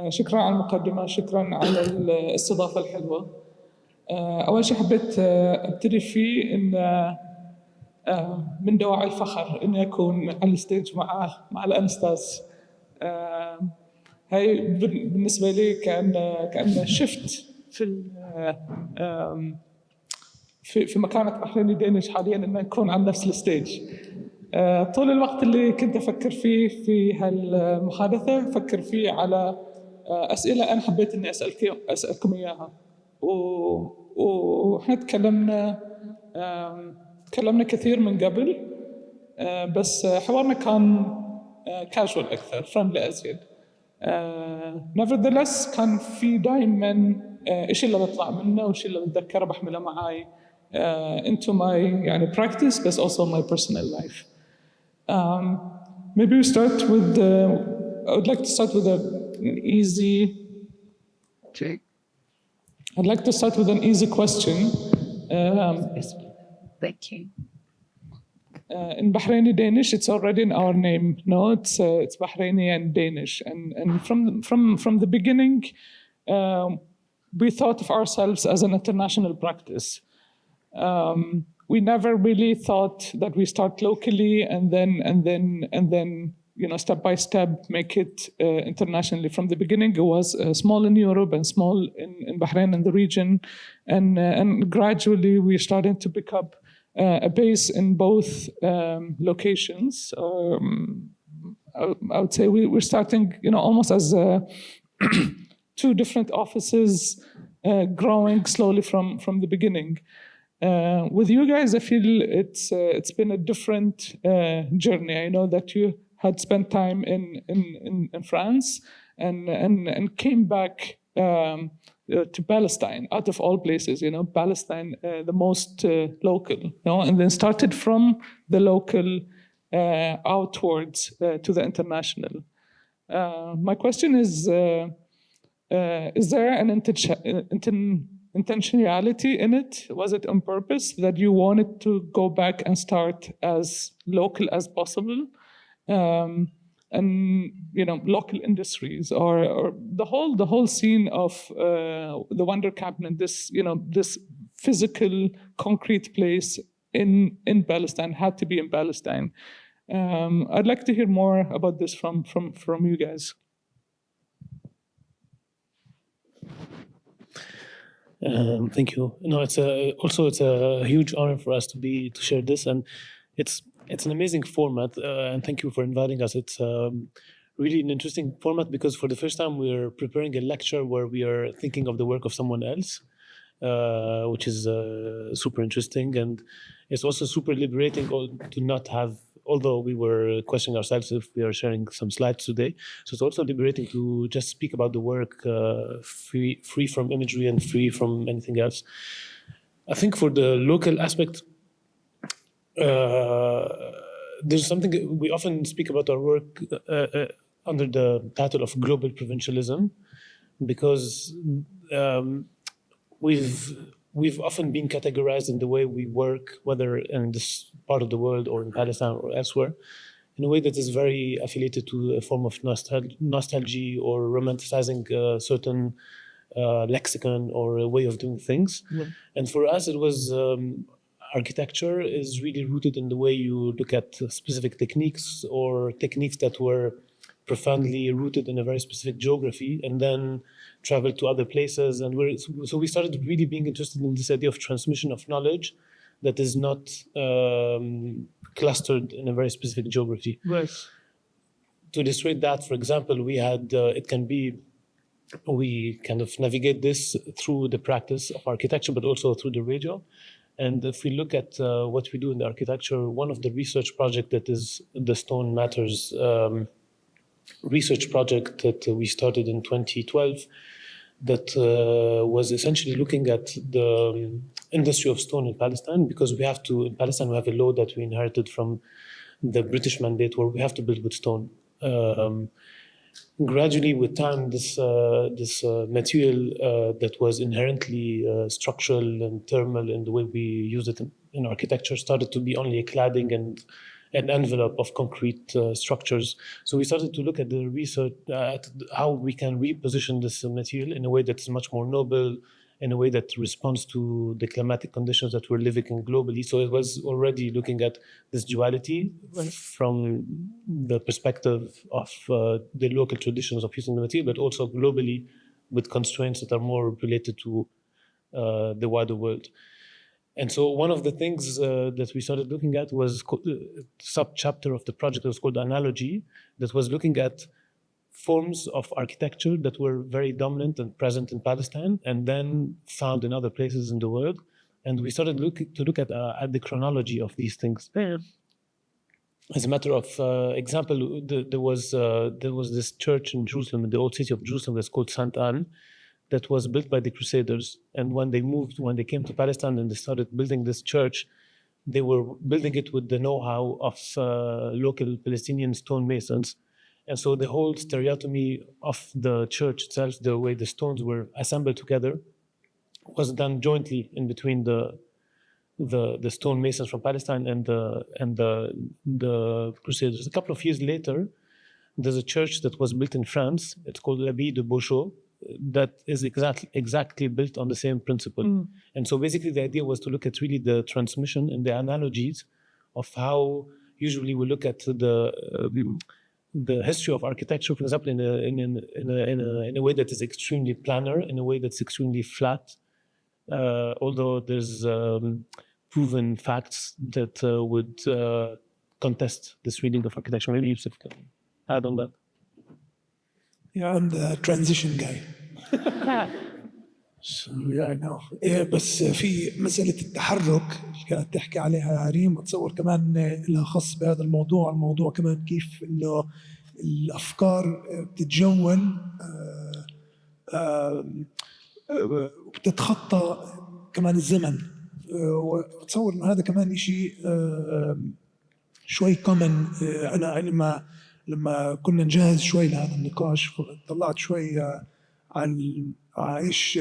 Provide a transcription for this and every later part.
شكرا على المقدمة، شكرا على الاستضافة الحلوة. أول شيء حبيت أبتدي فيه إن من دواعي الفخر إني أكون على الستيج مع الأناستاس. هاي بالنسبة لي كأن شفت في مكانة bahraini-دينش حالياً إن نكون على نفس الستيج. طول الوقت اللي كنت أفكر فيه في هالمحادثة أفكر فيه على أسئلة أنا حبيت إني أسألكم إياها، وإحنا تكلمنا كثير من قبل، بس حوارنا كان كاجوال أكثر، فرندلي أزيد. nevertheless كان في دائما إيش اللي بطلع منه وإيش اللي بتذكره بحمله معاي into my يعني practice but also my personal life. Maybe we start with I would like to start with an easy I'd like to start with an easy question. Thank you. In bahraini-Danish, it's already in our name. No, it's Bahraini and Danish. And from the beginning, we thought of ourselves as an international practice. We never really thought that we start locally and then step by step make it internationally. From the beginning, it was small in Europe and small in Bahrain and the region, and gradually we started to pick up a base in both locations. I would say we're starting, almost as two different offices, growing slowly from the beginning. With you guys, I feel it's been a different journey. I know that you had spent time in France and came back to Palestine, out of all places, Palestine, the most local, and then started from the local outwards to the international. My question is there an intentionality in it? Was it on purpose that you wanted to go back and start as local as possible? And local industries or the whole scene of the Wonder Cabinet, this physical concrete place in Palestine had to be in Palestine. I'd like to hear more about this from you guys. Thank you. It's a huge honor for us to share this, and it's an amazing format, and thank you for inviting us. It's really an interesting format because for the first time we're preparing a lecture where we are thinking of the work of someone else, which is super interesting, and it's also super liberating to not have, although we were questioning ourselves if we are sharing some slides today, so it's also liberating to just speak about the work free from imagery and free from anything else. I think for the local aspect, there's something we often speak about our work under the title of global provincialism, because we've often been categorized in the way we work, whether in this part of the world or in Palestine or elsewhere, in a way that is very affiliated to a form of nostalgia or romanticizing a certain lexicon or a way of doing things. Yeah. And for us, it was architecture is really rooted in the way you look at specific techniques or techniques that were profoundly rooted in a very specific geography and then traveled to other places. And so we started really being interested in this idea of transmission of knowledge that is not clustered in a very specific geography. Right. To illustrate that, for example, we kind of navigate this through the practice of architecture, but also through the radio. And if we look at what we do in the architecture, one of the research projects that is the Stone Matters research project that we started in 2012 that was essentially looking at the industry of stone in Palestine, because in Palestine we have a law that we inherited from the British mandate where we have to build with stone. Gradually, with time, this material that was inherently structural and thermal in the way we use it in architecture started to be only a cladding and an envelope of concrete structures. So we started to look at the research, at how we can reposition this material in a way that's much more noble, in a way that responds to the climatic conditions that we're living in globally. So it was already looking at this duality from the perspective of the local traditions of using the material, but also globally with constraints that are more related to the wider world. And so one of the things that we started looking at was a sub-chapter of the project that was called Analogy, that was looking at forms of architecture that were very dominant and present in Palestine and then found in other places in the world. And we started to look at the chronology of these things. As a matter of example, there was this church in Jerusalem, in the old city of Jerusalem, that's called Saint Anne, that was built by the Crusaders. And when they came to Palestine and they started building this church, they were building it with the know-how of local Palestinian stonemasons. And so the whole stereotomy of the church itself, the way the stones were assembled together, was done jointly in between the stonemasons from Palestine and the Crusaders. A couple of years later, there's a church that was built in France. It's called l'Abbaye de Beauchot, that is exactly built on the same principle. And so basically the idea was to look at really the transmission and the analogies of how usually we look at the history of architecture, for example, in a way that is extremely planar, in a way that's extremely flat, although there's proven facts that would contest this reading of architecture. Maybe Yusuf can add on that. Yeah, I'm the transition guy. So, yeah, I know. بس في مسألة التحرك اللي كانت تحكي عليها ريم، أتصور كمان لها خص بهذا الموضوع كمان كيف إنه الأفكار بتتجول وبتتخطى كمان الزمن. وأتصور إنه هذا كمان إشي شوي كومن. أنا لما كنا نجهز شوي لهذا النقاش طلعت شوي على إيش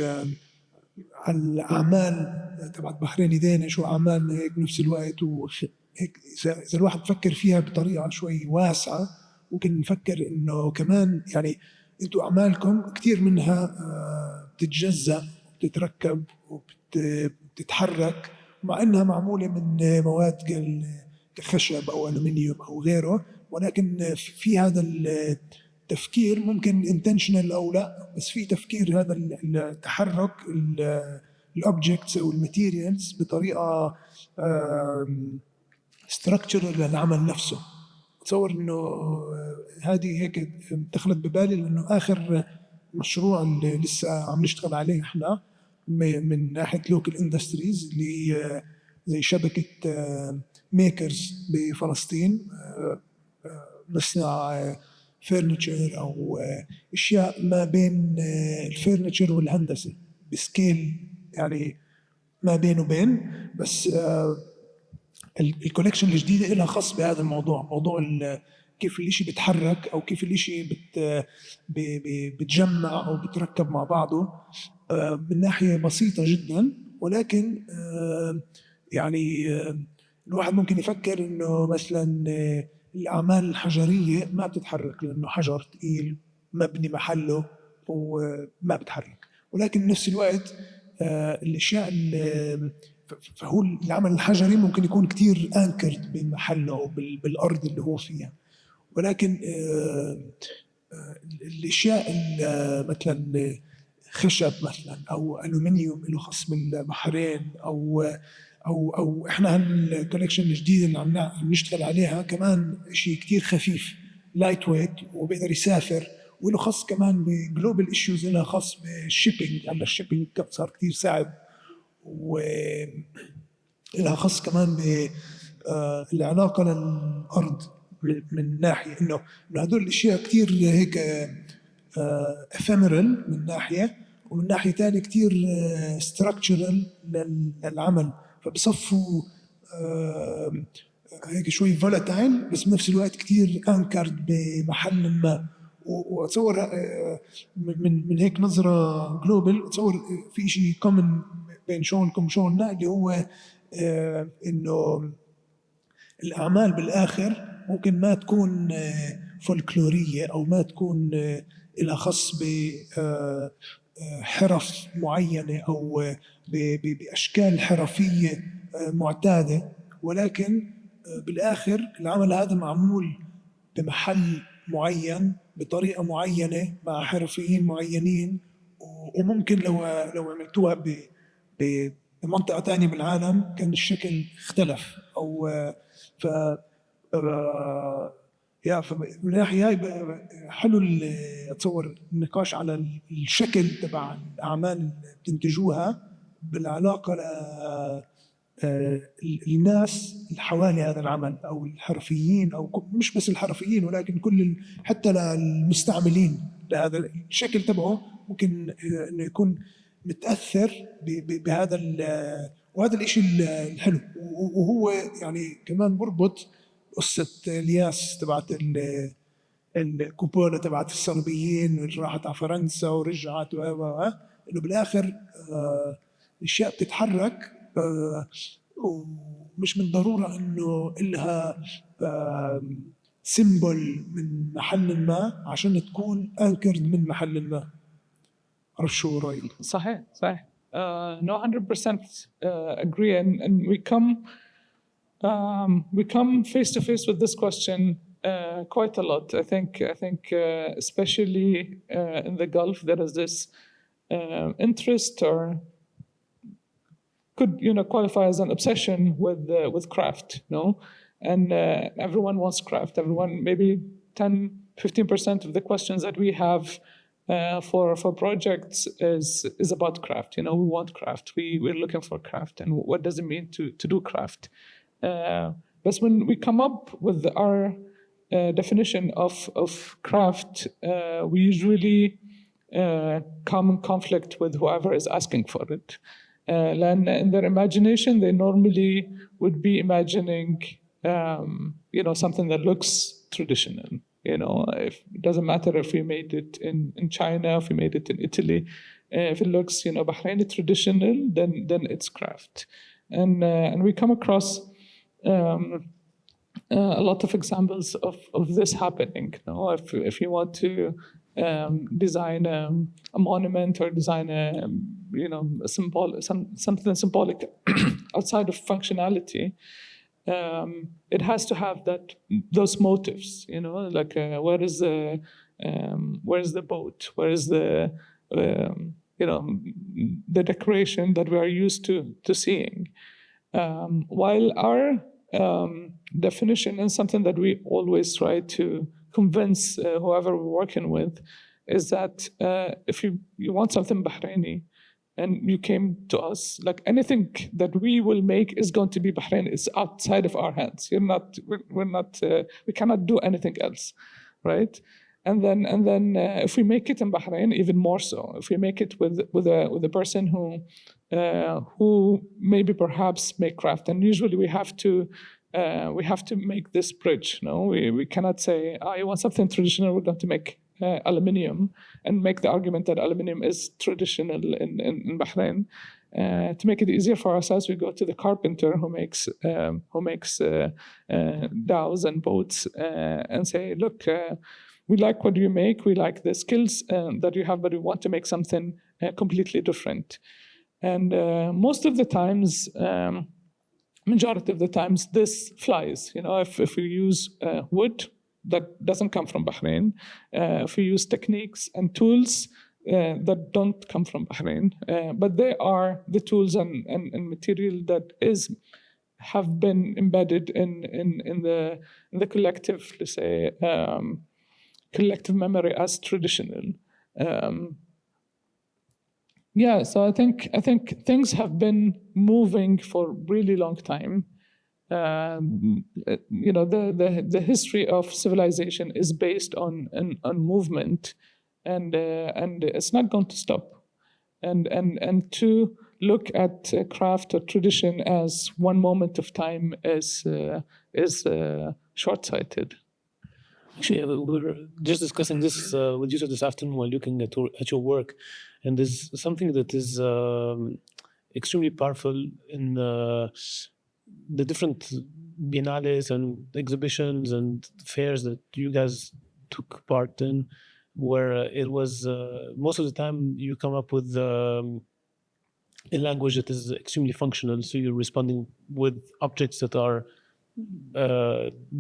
على الأعمال تبعت bahraini-دينش وأعمال هيك بنفس الوقت. وهيك إذا الواحد فكر فيها بطريقة شوي واسعة ممكن نفكر إنه كمان يعني أنتوا أعمالكم كتير منها بتتجزأ وبتتركب وبتتحرك، مع إنها معمولة من مواد كخشب أو ألومنيوم أو غيره، ولكن في هذا التفكير ممكن intentional أو لا، بس في تفكير هذا التحرك الأوبجكتس أو الماتيريالز بطريقة structural للعمل نفسه. أتصور إنه هذه هيك دخلت ببالي، لأنه آخر مشروع اللي لسه عم نشتغل عليه إحنا من ناحية local industries اللي زي شبكة ميكرز بفلسطين، نصنع فرنتشر أو أشياء ما بين الفرنتشر والهندسة بسكيل، يعني ما بين وبين. بس الكولكشن الجديدة لها خاص بهذا الموضوع، موضوع كيف الإشي بتحرك أو كيف الإشي بتجمع أو بتركب مع بعضه من ناحية بسيطة جدا. ولكن يعني الواحد ممكن يفكر إنه مثلا الأعمال الحجرية ما بتتحرك لأنه حجر ثقيل مبني محله وما بتحرك، ولكن نفس الوقت الأشياء فهو العمل الحجري ممكن يكون كتير أنكرد بمحله أو بالأرض اللي هو فيها. ولكن الأشياء مثلا خشب مثلا أو ألومنيوم له خص بالبحرين أو إحنا هالكولكشن الجديدة اللي عم نشتغل عليها كمان شيء كتير خفيف لايت ويت وبيقدر يسافر، وله خص كمان بجلوبال إيشوز، له خص بالشيبينج. هلا الشيبينج صار كتير صعب، ولها خص كمان بالعلاقة للأرض من ناحية إنه هدول الأشياء كتير هيك ephemeral من ناحية، ومن ناحية تانية كتير structural للعمل، فبصفوا هيك شوي volatile بس بنفس الوقت كتير anchored بمحل ما. وأتصور من هيك نظرة global أتصور في شيء common بين شغلكم وشغلنا، اللي هو إنه الأعمال بالآخر ممكن ما تكون فولكلورية أو ما تكون إلها خص بحرف معينة أو بأشكال حرفية معتادة، ولكن بالآخر العمل هذا معمول بمحل معين بطريقة معينة مع حرفيين معينين، وممكن لو عملتوها بمنطقة تانية بالعالم كان الشكل اختلف أو ف يا من ناحية هاي حلو أتصور النقاش على الشكل تبع الأعمال اللي بتنتجوها بالعلاقة الناس اللي حوالي هذا العمل أو الحرفيين أو مش بس الحرفيين ولكن كل حتى للمستعملين لهذا الشكل تبعه ممكن إنه يكون متأثر بهذا وهذا الإشي الحلو، وهو يعني كمان بربط قصة الياس تبعت الكوبولا تبعت الصليبيين اللي راحت على فرنسا ورجعت إنه بالآخر الأشياء بتتحرك ومش من ضرورة إنه إلها سيمبل من محل ما عشان تكون أنكرد من محل ما. عرفت شو رأيك؟ صحيح. No, 100% agree, and we come face to face with this question quite a lot. I think especially in the Gulf there is this interest, or could qualify as an obsession with craft, and everyone wants craft. Everyone, maybe 10-15% of the questions that we have for projects is about craft. We want craft. We're looking for craft, and what does it mean to do craft? But when we come up with our definition of craft, we usually come in conflict with whoever is asking for it. In their imagination, they normally would be imagining, something that looks traditional. If it doesn't matter if we made it in China, if we made it in Italy, if it looks, Bahraini traditional, then it's craft. And we come across a lot of examples of this happening. If you want to design a monument or design a something symbolic outside of functionality, it has to have those motives. Like where is the boat? Where is the the decoration that we are used to seeing? While our definition, and something that we always try to convince whoever we're working with, is that if you want something Bahraini and you came to us, like anything that we will make is going to be Bahraini. It's outside of our hands. We cannot do anything else, right? And then if we make it in Bahrain, even more so. If we make it with a person who maybe perhaps make craft, and usually we have to make this bridge. We cannot say, you want something traditional, we're going to make aluminium, and make the argument that aluminium is traditional in Bahrain. To make it easier for ourselves, we go to the carpenter who makes dhows and boats, and say, look, we like what you make, we like the skills that you have, but we want to make something completely different. And most of the times, majority of the times, this flies. If we use wood that doesn't come from Bahrain, if we use techniques and tools that don't come from Bahrain, but they are the tools and material that have been embedded in the collective, let's say, collective memory as traditional. So I think things have been moving for a really long time. The history of civilization is based on movement, and it's not going to stop. And to look at craft or tradition as one moment of time is short-sighted. Actually, we were just discussing this with Yusuf this afternoon while looking at your work, and there's something that is extremely powerful in the different biennales and exhibitions and fairs that you guys took part in, where it was most of the time you come up with a language that is extremely functional. So you're responding with objects that are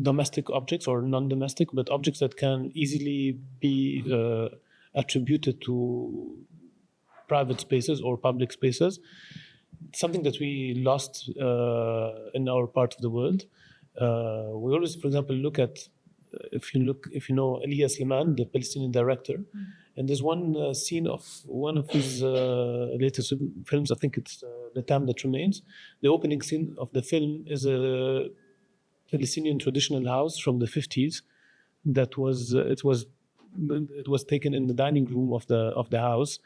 domestic objects or non-domestic, but objects that can easily be attributed to private spaces or public spaces. Something that we lost in our part of the world. We always, for example, look at, if you know Elias Liman, the Palestinian director, and there's one scene of one of his latest films, I think it's The Time That Remains. The opening scene of the film is a Palestinian traditional house from the 50s that it was taken in the dining room of the house.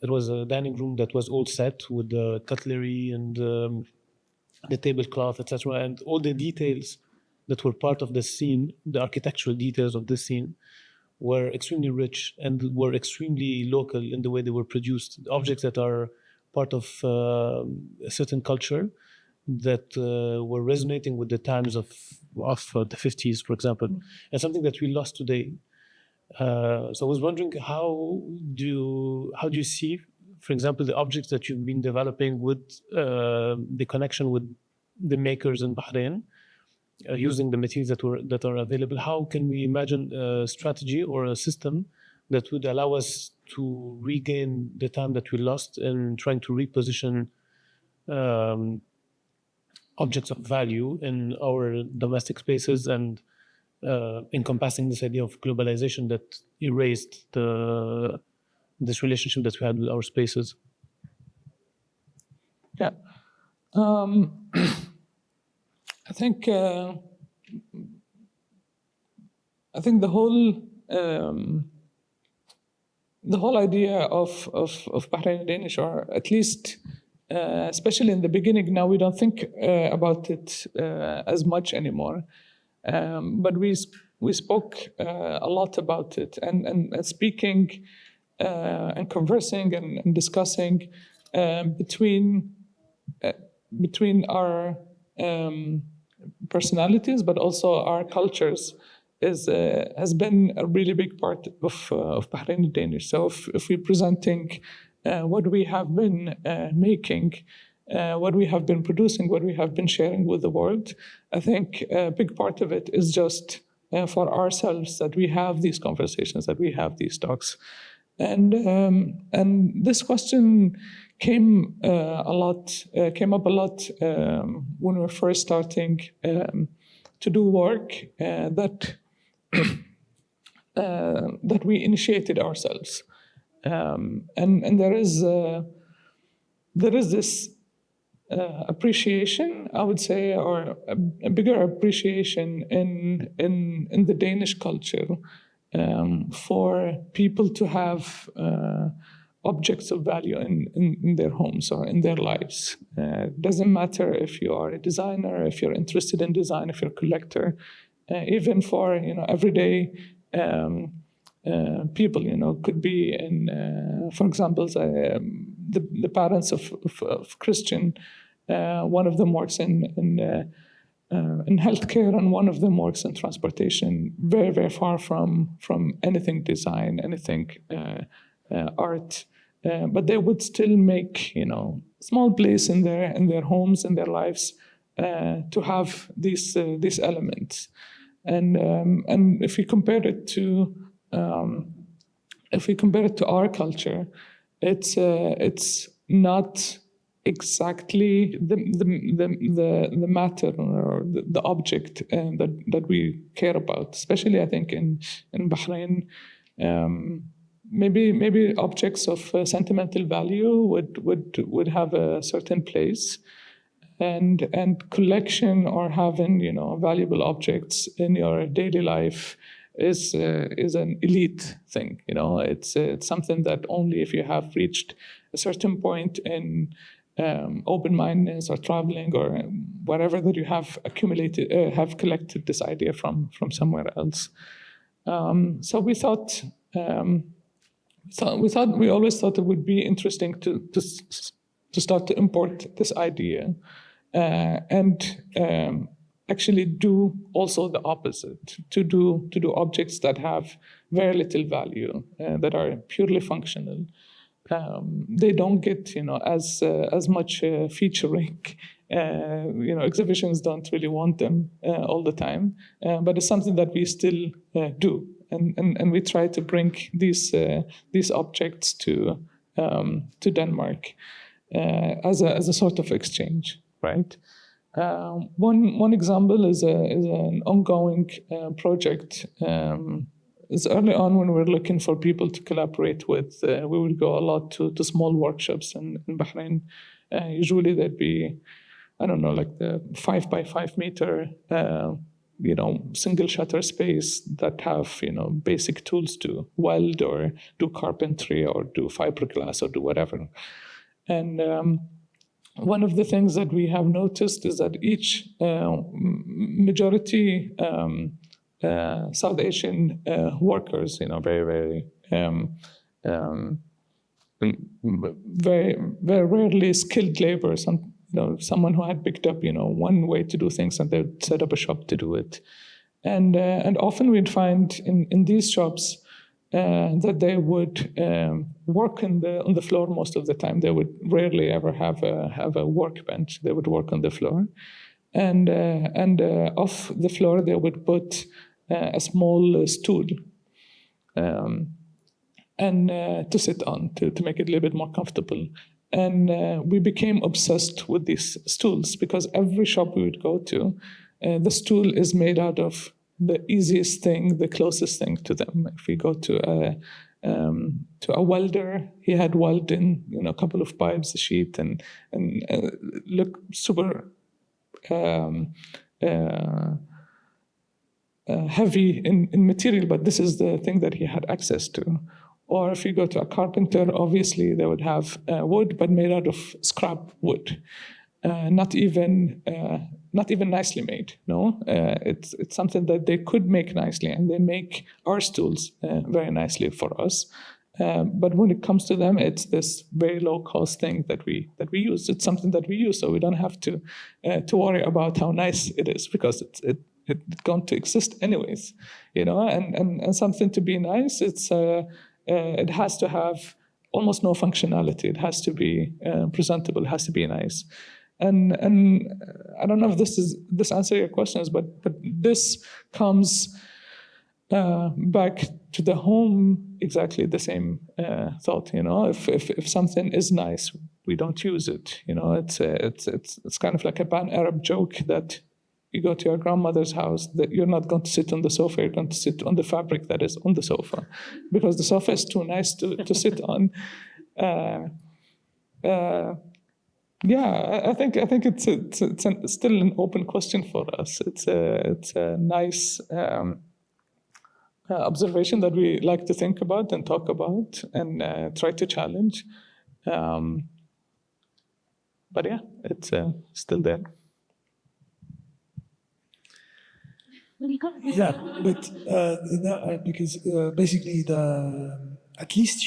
It was a dining room that was all set with the cutlery and the tablecloth, etc. And all the details that were part of the scene, the architectural details of this scene, were extremely rich and were extremely local in the way they were produced. Objects that are part of a certain culture that were resonating with the times of the 50s, for example, and something that we lost today. So I was wondering, how do you see, for example, the objects that you've been developing with the connection with the makers in Bahrain, using the materials that are available? How can we imagine a strategy or a system that would allow us to regain the time that we lost in trying to reposition objects of value in our domestic spaces and encompassing this idea of globalization that erased this relationship that we had with our spaces? Yeah. I think the whole idea of bahraini-Danish, or at least especially in the beginning, now we don't think about it as much anymore. But we spoke a lot about it, and speaking and conversing and discussing between our personalities, but also our cultures has been a really big part of bahraini-Danish. So if we're presenting what we have been making, what we have been producing, what we have been sharing with the world, I think a big part of it is just for ourselves, that we have these conversations, that we have these talks. And this question came up a lot when we were first starting to do work that we initiated ourselves. And there is this appreciation, I would say, or a bigger appreciation in the Danish culture for people to have objects of value in their homes or in their lives. It doesn't matter if you are a designer, if you're interested in design, if you're a collector, even for everyday people, could be in, for example, the parents of Christian. One of them works in healthcare, and one of them works in transportation. Very, very far from anything design, anything art, but they would still make small place in their homes, in their lives, to have these elements. And if we compare it to our culture, it's not exactly the matter or the object that we care about. Especially, I think in Bahrain, maybe objects of sentimental value would have a certain place, and collection or having valuable objects in your daily life is an elite thing. It's something that only if you have reached a certain point in open-mindedness or traveling or whatever that you have accumulated, have collected this idea from somewhere else. So we always thought it would be interesting to start to import this idea and actually do also the opposite, to do objects that have very little value, that are purely functional. They don't get, as much featuring. Exhibitions don't really want them all the time, but it's something that we still do, and we try to bring these objects to Denmark as a sort of exchange, right? One example is an ongoing project. It's early on when we were looking for people to collaborate with. We would go a lot to small workshops in Bahrain. Usually there'd be, I don't know, like the 5 by 5 meter, single shutter space that have, basic tools to weld or do carpentry or do fiberglass or do whatever. And one of the things that we have noticed is that each majority South Asian workers, very, very, very rarely skilled labor. Someone who had picked up, one way to do things, and they'd set up a shop to do it. And often we'd find in these shops that they would work on the floor most of the time. They would rarely ever have a workbench. They would work on the floor, and off the floor they would put a small stool, and to sit on to make it a little bit more comfortable. And we became obsessed with these stools because every shop we would go to, the stool is made out of the easiest thing, the closest thing to them. If we go to a welder, he had welding, a couple of pipes, a sheet, and look super heavy in material, but this is the thing that he had access to. Or if you go to a carpenter, obviously they would have wood, but made out of scrap wood, not even nicely made. No, it's something that they could make nicely, and they make our stools very nicely for us. But when it comes to them, it's this very low cost thing that we use. It's something that we use, so we don't have to worry about how nice it is, because it's going to exist anyways, and something to be nice, it has to have almost no functionality. It has to be presentable. It has to be nice. And I don't know if this answers your questions, but this comes back to the home, exactly the same thought. If something is nice, we don't use it. It's kind of like a pan-Arab joke that you go to your grandmother's house, that you're not going to sit on the sofa, you're going to sit on the fabric that is on the sofa, because the sofa is too nice to sit on. I think it's still an open question for us. It's a nice observation that we like to think about and talk about and try to challenge. But yeah, it's still there. Yeah, but because basically at least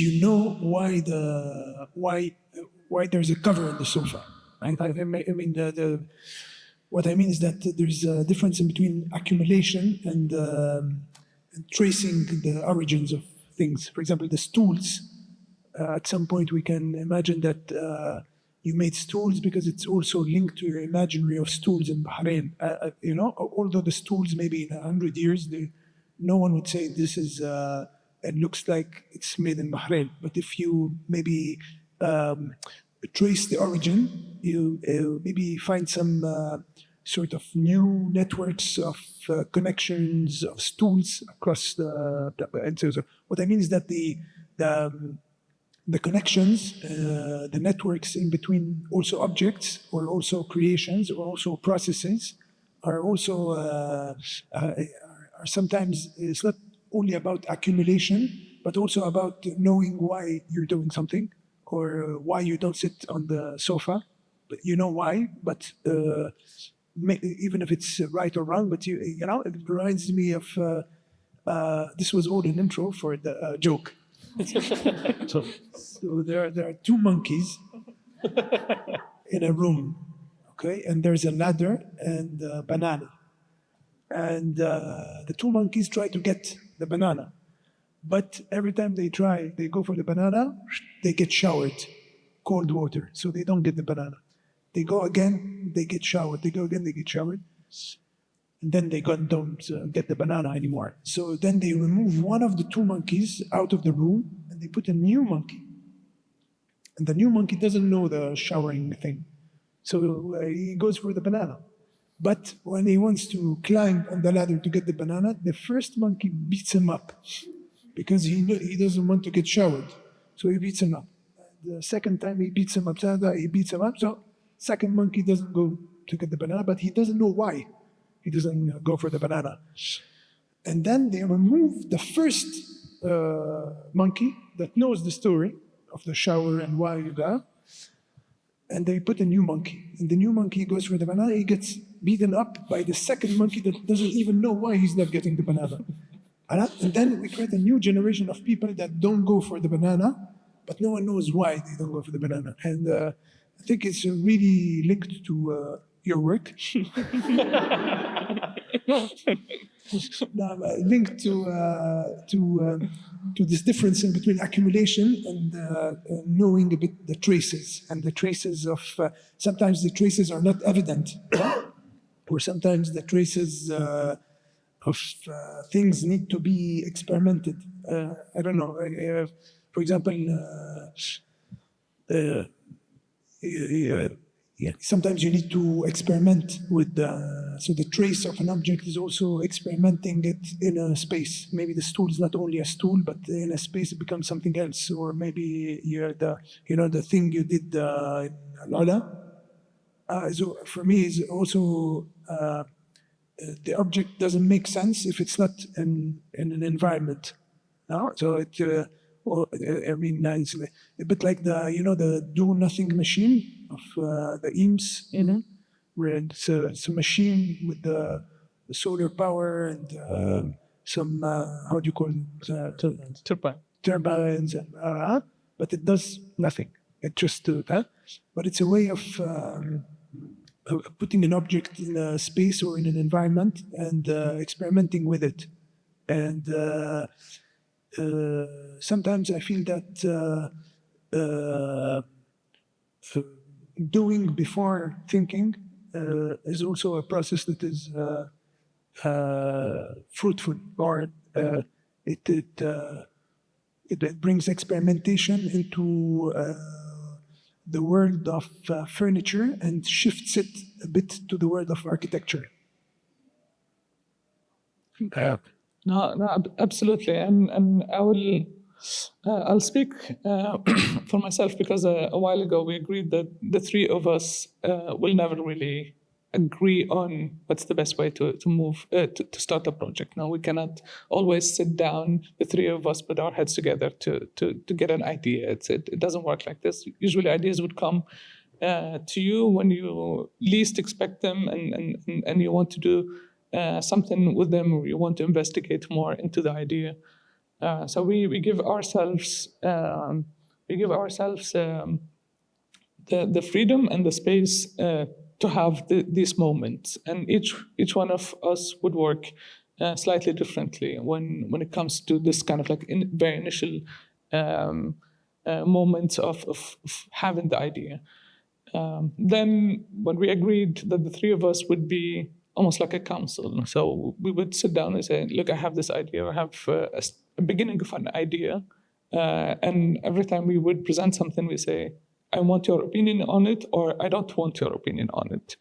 why there's a cover on the sofa. Right? I mean what I mean is that there's a difference in between accumulation and tracing the origins of things. For example, the stools. At some point, we can imagine that you made stools because it's also linked to your imaginary of stools in Bahrain. Although the stools maybe in 100 years, no one would say this is. It looks like it's made in Bahrain. But if you maybe trace the origin, you maybe find some sort of new networks of connections of stools across and so what I mean is that the connections, the networks in between also objects or also creations or also processes are also are sometimes, it's not only about accumulation, but also about knowing why you're doing something or why you don't sit on the sofa. But you know why, but even if it's right or wrong, but it reminds me of, this was all an intro for the joke. So there are two monkeys in a room, okay? And there's a ladder and a banana. And the two monkeys try to get the banana. But every time they go for the banana, they get showered, cold water, so they don't get the banana. They go again, they get showered. They go again, they get showered. And then they don't get the banana anymore. So then they remove one of the two monkeys out of the room and they put a new monkey. And the new monkey doesn't know the showering thing. So he goes for the banana. But when he wants to climb on the ladder to get the banana, the first monkey beats him up because he doesn't want to get showered. So he beats him up. The second time he beats him up, he beats him up. So second monkey doesn't go to get the banana, but he doesn't know why he doesn't go for the banana. And then they remove the first monkey that knows the story of the shower and why you go, and they put a new monkey. And the new monkey goes for the banana, he gets beaten up by the second monkey that doesn't even know why he's not getting the banana. And then we create a new generation of people that don't go for the banana, but no one knows why they don't go for the banana. And I think it's really linked to your work. Linked to this difference in between accumulation and knowing a bit the traces, and the traces of sometimes the traces are not evident, or sometimes the traces of things need to be experimented. I don't know. For example, sometimes you need to experiment with so the trace of an object is also experimenting it in a space. Maybe the stool is not only a stool, but in a space it becomes something else. Or maybe the thing you did in Al-Ala. So for me is also the object doesn't make sense if it's not in an environment. No? So it it's a bit like the do nothing machine of the Eames, where it's a machine with the solar power and some how do you call it? Turbines, and but it does nothing. It just but it's a way of putting an object in a space or in an environment and experimenting with it. And sometimes I feel that doing before thinking is also a process that is fruitful, or it brings experimentation into the world of furniture and shifts it a bit to the world of architecture. No, absolutely, and I'll speak for myself, because a while ago we agreed that the three of us will never really agree on what's the best way to move to start a project. Now we cannot always sit down, the three of us, put our heads together to get an idea. It doesn't work like this. Usually ideas would come to you when you least expect them, and you want to do something with them, or you want to investigate more into the idea. So we give ourselves the freedom and the space to have these moments, and each one of us would work slightly differently when it comes to this kind of like very initial moments of having the idea. Then when we agreed that the three of us would be almost like a council, so we would sit down and say, look, I have this idea, I have a beginning of an idea, and every time we would present something, we say, I want your opinion on it, or I don't want your opinion on it.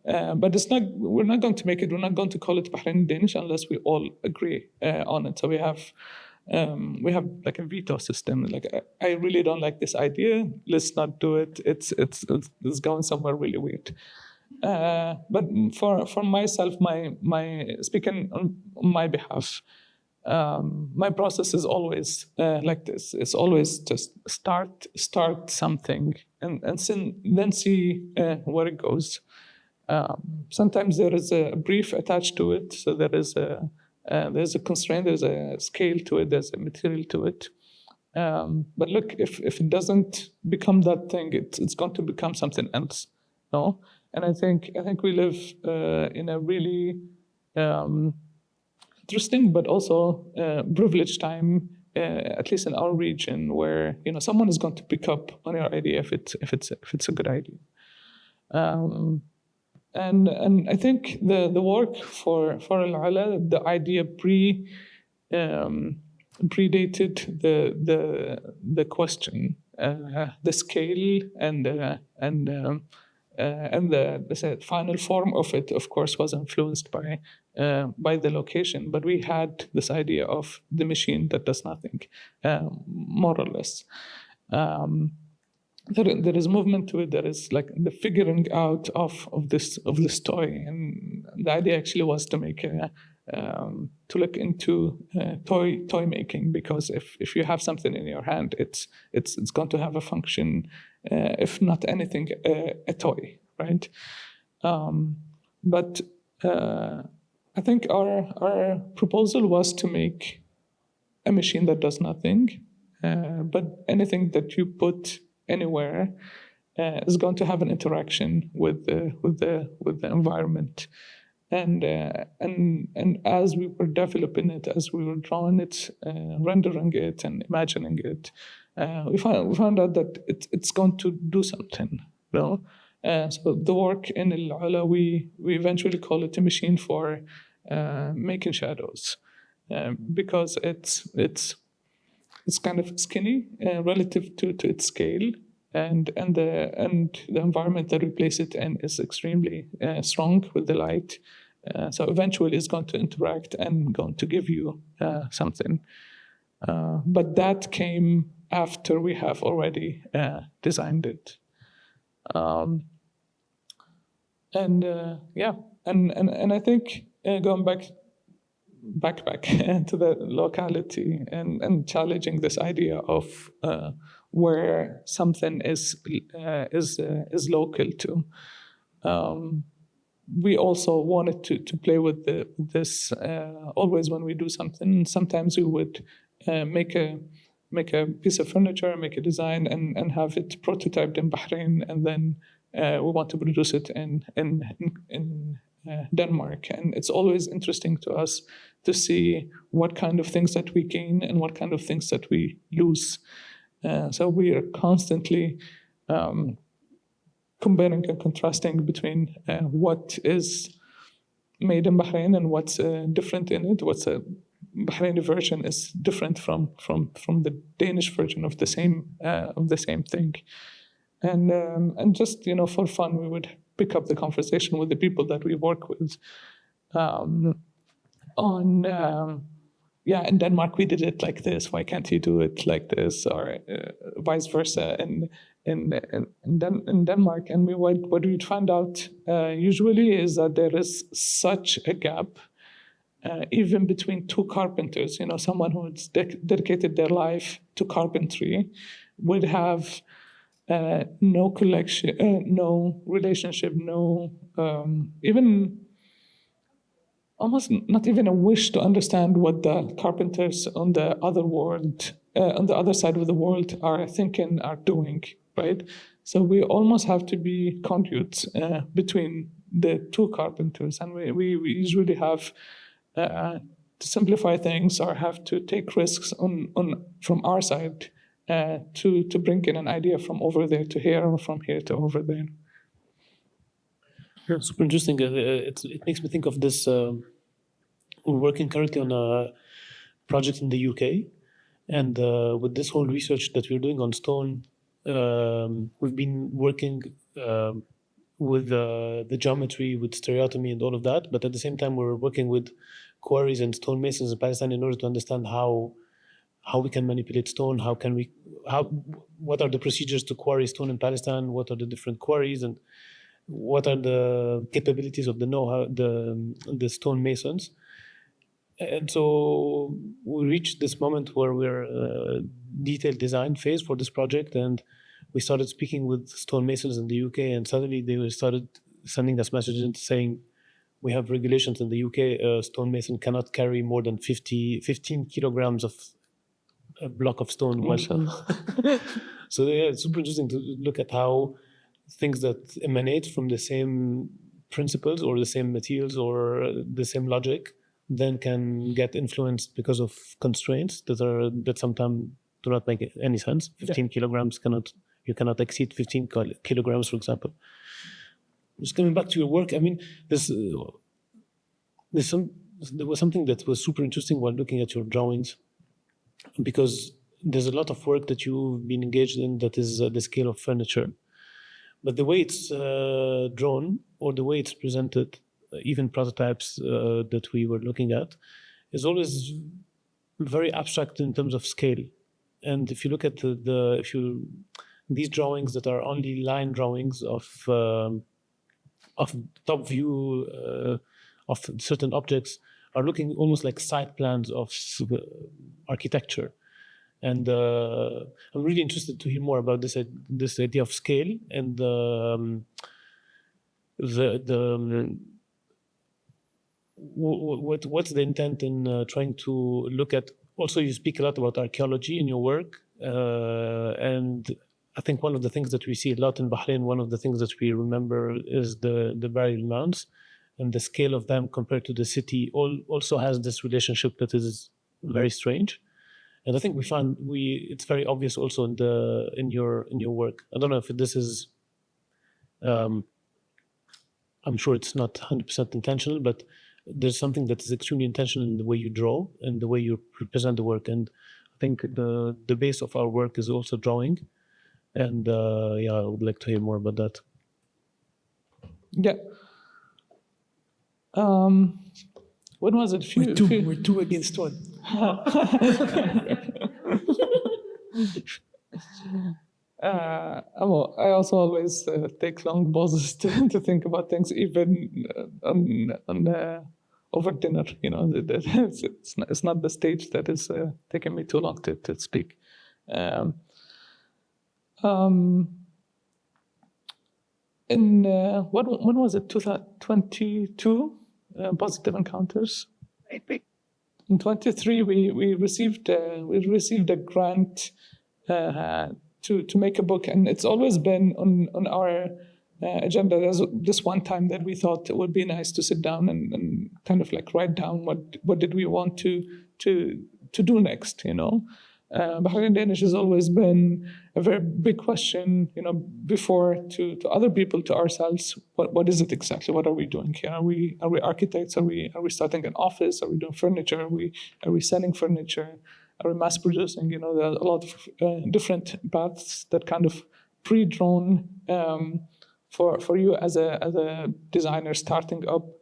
But we're not going to make it, we're not going to call it bahraini-Danish unless we all agree on it. So we have like a veto system. Like, I really don't like this idea, let's not do it. It's going somewhere really weird. But for myself, my speaking on my behalf, my process is always like this. It's always just start something and then see where it goes. Sometimes there is a brief attached to it, so there's a constraint, there's a scale to it, there's a material to it. But look, if it doesn't become that thing, it's going to become something else. No, And I think we live in a really interesting but also privileged time, at least in our region, where someone is going to pick up on your idea if it's a good idea. And I think the work for Al-Ala, the idea predated the question, the scale and the final form of it, of course, was influenced by the location. But we had this idea of the machine that does nothing, more or less. There is movement to it. There is like the figuring out of this toy, and the idea actually was to make to look into toy making, because if you have something in your hand, it's going to have a function, if not anything, a toy, right? But I think our proposal was to make a machine that does nothing, but anything that you put anywhere is going to have an interaction with the environment. And as we were developing it, as we were drawing it, rendering it, and imagining it, we found out that it's going to do something. So the work in Al-Ala, we eventually call it a machine for making shadows, because it's kind of skinny relative to its scale, and the environment that we place it in is extremely strong with the light. So eventually it's going to interact and going to give you something. But that came after we have already designed it. And I think going back to the locality and challenging this idea of where something is local to. We also wanted to play with this. Always when we do something, sometimes we would make a piece of furniture, make a design, and have it prototyped in Bahrain, and then we want to produce it in Denmark. And it's always interesting to us to see what kind of things that we gain and what kind of things that we lose. So we are constantly comparing and contrasting between what is made in Bahrain and what's different in it. What's a Bahraini version is different from the Danish version of the same thing. And just for fun, we would pick up the conversation with the people that we work with in Denmark we did it like this, why can't you do it like this, or vice versa in Denmark. And what we'd find out usually is that there is such a gap even between two carpenters. Someone who's dedicated their life to carpentry would have no collection, no relationship, no even almost not even a wish to understand what the carpenters on the other world, on the other side of the world, are thinking, are doing, right? So we almost have to be conduits between the two carpenters, and we usually have to simplify things or have to take risks on from our side to bring in an idea from over there to here, or from here to over there. Yeah, super interesting. It makes me think of this. We're working currently on a project in the UK, and with this whole research that we're doing on stone, we've been working with the geometry, with stereotomy and all of that, but at the same time we're working with quarries and stonemasons in Palestine in order to understand how we can manipulate stone, what are the procedures to quarry stone in Palestine, what are the different quarries, and what are the capabilities of the know-how, the stonemasons. And so we reached this moment where we're detailed design phase for this project, and we started speaking with stonemasons in the UK, and suddenly they started sending us messages saying, we have regulations in the UK, stonemason cannot carry more than 15 kilograms of a block of stone. So yeah, it's super interesting to look at how things that emanate from the same principles or the same materials or the same logic then can get influenced because of constraints that sometimes do not make any sense. 15 kilograms you cannot exceed 15 kilograms, for example. Just coming back to your work, I mean, there was something that was super interesting while looking at your drawings, because there's a lot of work that you've been engaged in that is the scale of furniture. But the way it's drawn or the way it's presented, even prototypes that we were looking at, is always very abstract in terms of scale. And if you look at these drawings that are only line drawings of top view of certain objects, are looking almost like side plans of architecture. And I'm really interested to hear more about this idea of scale and what's the intent in trying to look at. Also, you speak a lot about archaeology in your work, and I think one of the things that we see a lot in Bahrain, one of the things that we remember is the burial mounds, and the scale of them compared to the city also has this relationship that is very strange. And I think it's very obvious also in your work. I don't know if this is, I'm sure it's not 100% intentional, but there's something that is extremely intentional in the way you draw and the way you present the work. And I think the base of our work is also drawing. And I would like to hear more about that. Yeah. When was it? We're two against one. I also always take long pauses to think about things, even over dinner. You know, it's not the stage that is taking me too long to speak. When was it? 2022. Positive encounters. In 23, we received a grant to make a book, and it's always been on our agenda. There's this one time that we thought it would be nice to sit down and kind of like write down what did we want to do next, you know. Bahraini-Danish has always been a very big question, you know, before to other people, to ourselves. What is it exactly? What are we doing here? Are we architects? Are we starting an office? Are we doing furniture? Are we selling furniture? Are we mass producing? You know, there are a lot of different paths that kind of pre-drawn for you as a designer starting up.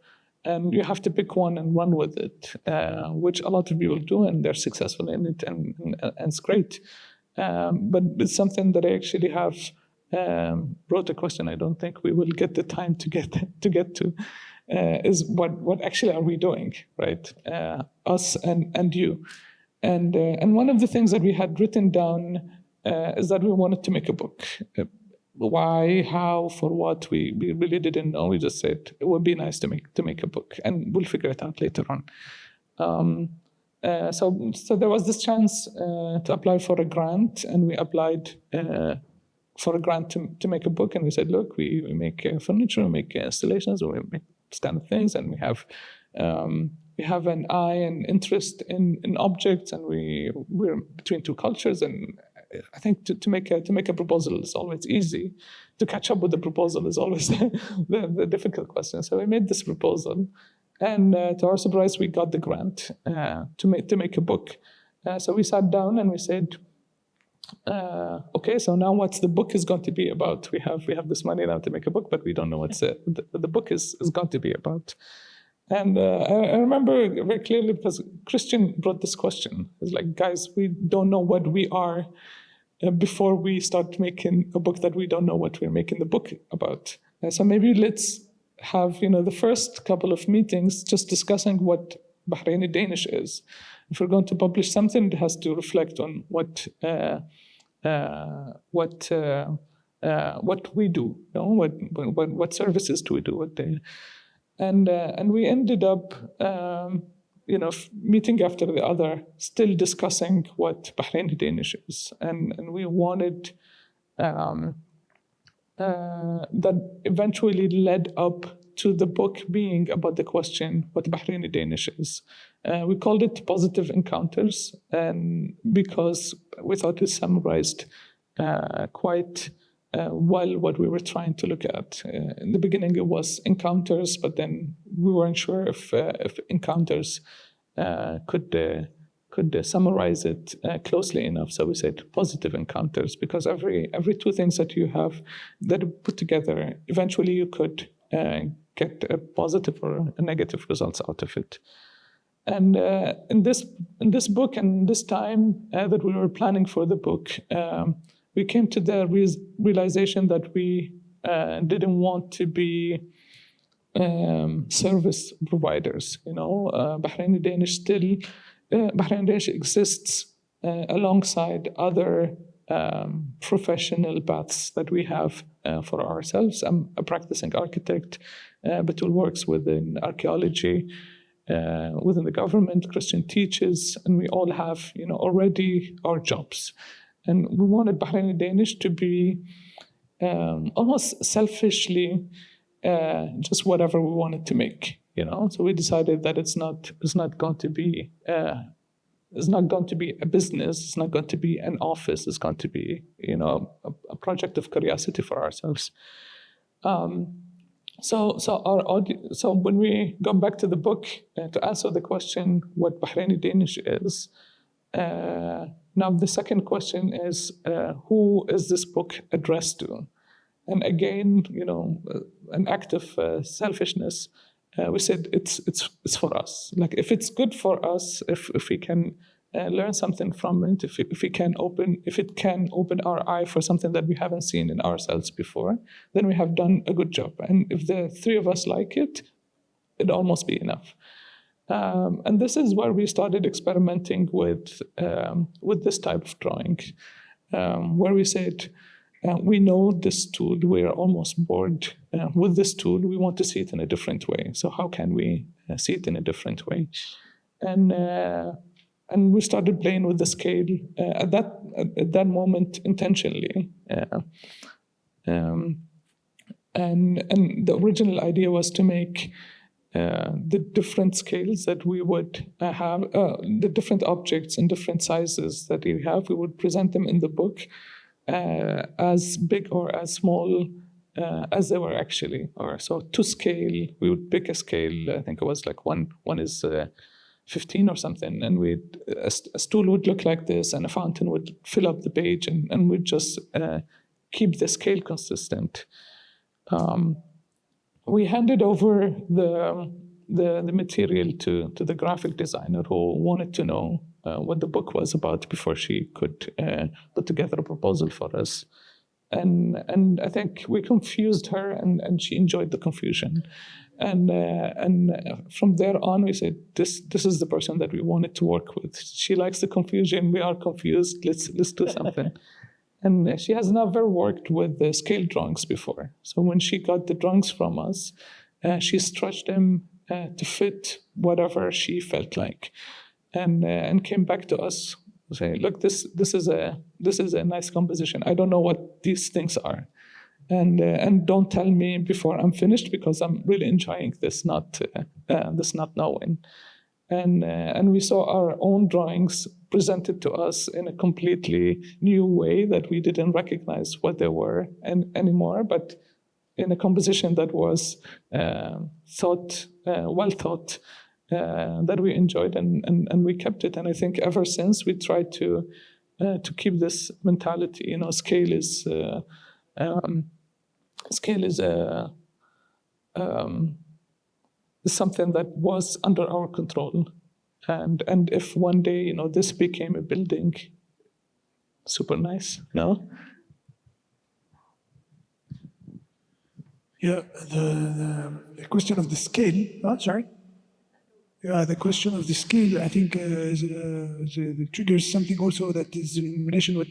And you have to pick one and run with it, which a lot of people do, and they're successful in it, and it's great. But it's something that I actually have wrote a question I don't think we will get the time to get to, is what actually are we doing, right? Us and you. And one of the things that we had written down is that we wanted to make a book. Why, how, for what, we really didn't know. We just said it would be nice to make a book, and we'll figure it out later on. So there was this chance to apply for a grant, and we applied for a grant to make a book, and we said, look, we make furniture, we make installations, we make this kind of things, and we have an eye and interest in objects, and we're between two cultures. And I think to make a proposal is always easy. To catch up with the proposal is always the difficult question. So we made this proposal, and to our surprise, we got the grant to make a book. So we sat down and we said, okay, so now what's the book is going to be about? We have this money now to make a book, but we don't know what the book is going to be about. And I remember very clearly, because Christian brought this question. It's like, guys, we don't know what we are before we start making a book that we don't know what we're making the book about. So maybe let's have, you know, the first couple of meetings just discussing what Bahraini-Danish is. If we're going to publish something, it has to reflect on what we do, you know, what services do we do, and we ended up, meeting after the other, still discussing what Bahraini-Danish is, and we wanted that eventually led up to the book being about the question what bahraini-Danish is. We called it Positive Encounters, and because we thought it summarized quite well what we were trying to look at. In the beginning, it was encounters, but then we weren't sure if encounters could summarize it closely enough. So we said positive encounters, because every two things that you have that are put together, eventually you could get a positive or a negative results out of it. And in this book and this time that we were planning for the book, we came to the realization that we didn't want to be service providers. Bahraini-Danish still, Bahraini-Danish exists alongside other professional paths that we have for ourselves. I'm a practicing architect, Batul works within archaeology, within the government, Christian teaches, and we all have, already our jobs. And we wanted Bahraini-Danish to be almost selfishly just whatever we wanted to make, So we decided that it's not going to be a business. It's not going to be an office. It's going to be, a project of curiosity for ourselves. So when we go back to the book to answer the question what Bahraini-Danish is, now the second question is who is this book addressed to? And again, an act of selfishness. We said it's for us. Like if it's good for us, if we can learn something from it, if it can open our eye for something that we haven't seen in ourselves before, then we have done a good job. And if the three of us like it, it'd almost be enough. And this is where we started experimenting with this type of drawing, where we said, we know this tool, we are almost bored with this tool, we want to see it in a different way. So how can we see it in a different way? And we started playing with the scale at that moment intentionally. And the original idea was to make the different scales that we would have, the different objects and different sizes that we have, we would present them in the book as big or as small as they were actually. Or so to scale, we would pick a scale. I think it was like one is 15 or something, and a stool would look like this, and a fountain would fill up the page, and we'd just keep the scale consistent. We handed over the material to the graphic designer who wanted to know what the book was about before she could put together a proposal for us. And I think we confused her, and she enjoyed the confusion. And from there on, we said, this is the person that we wanted to work with. She likes the confusion. We are confused. Let's do something. And she has never worked with the scale drawings before. So when she got the drawings from us, she stretched them to fit whatever she felt like, and came back to us saying, "Look, this is a nice composition. I don't know what these things are, and don't tell me before I'm finished, because I'm really enjoying this not knowing." And we saw our own drawings presented to us in a completely new way that we didn't recognize what they were anymore, but in a composition that was well thought, that we enjoyed, and we kept it. And I think ever since we tried to keep this mentality. Scale is something that was under our control, and if one day this became a building, super nice, no? Yeah, the question of the scale. Oh, sorry. Yeah, the question of the scale, I think, triggers something also that is in relation with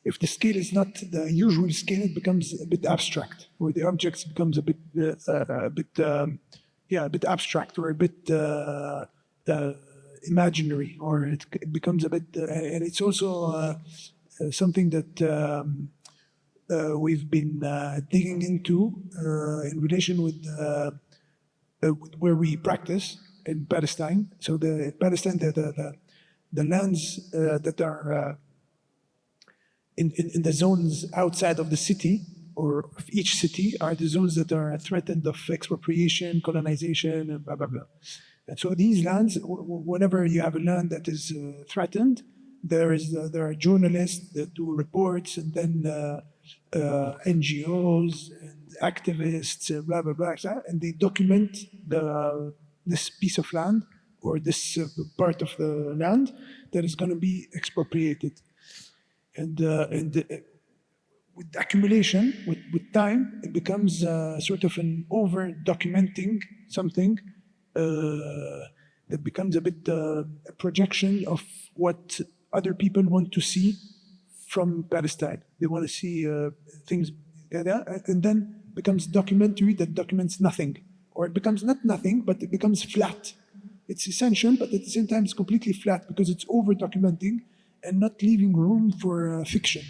if the scale is not the usual scale, it becomes a bit abstract, or the objects becomes a bit abstract, or a bit imaginary, or it becomes a bit, and it's also something that we've been digging into in relation with where we practice in Palestine. So in Palestine, the lands that are in the zones outside of the city or of each city are the zones that are threatened of expropriation, colonization, and blah, blah, blah. And so these lands, whenever you have a land that is threatened, there are journalists that do reports, and then NGOs and activists, blah, blah, blah, and they document this piece of land or this part of the land that is going to be expropriated. And with accumulation, with time, it becomes sort of an over-documenting something that becomes a bit a projection of what other people want to see from Palestine. They want to see things, and then becomes documentary that documents nothing. Or it becomes not nothing, but it becomes flat. It's essential, but at the same time it's completely flat because it's over-documenting and not leaving room for fiction.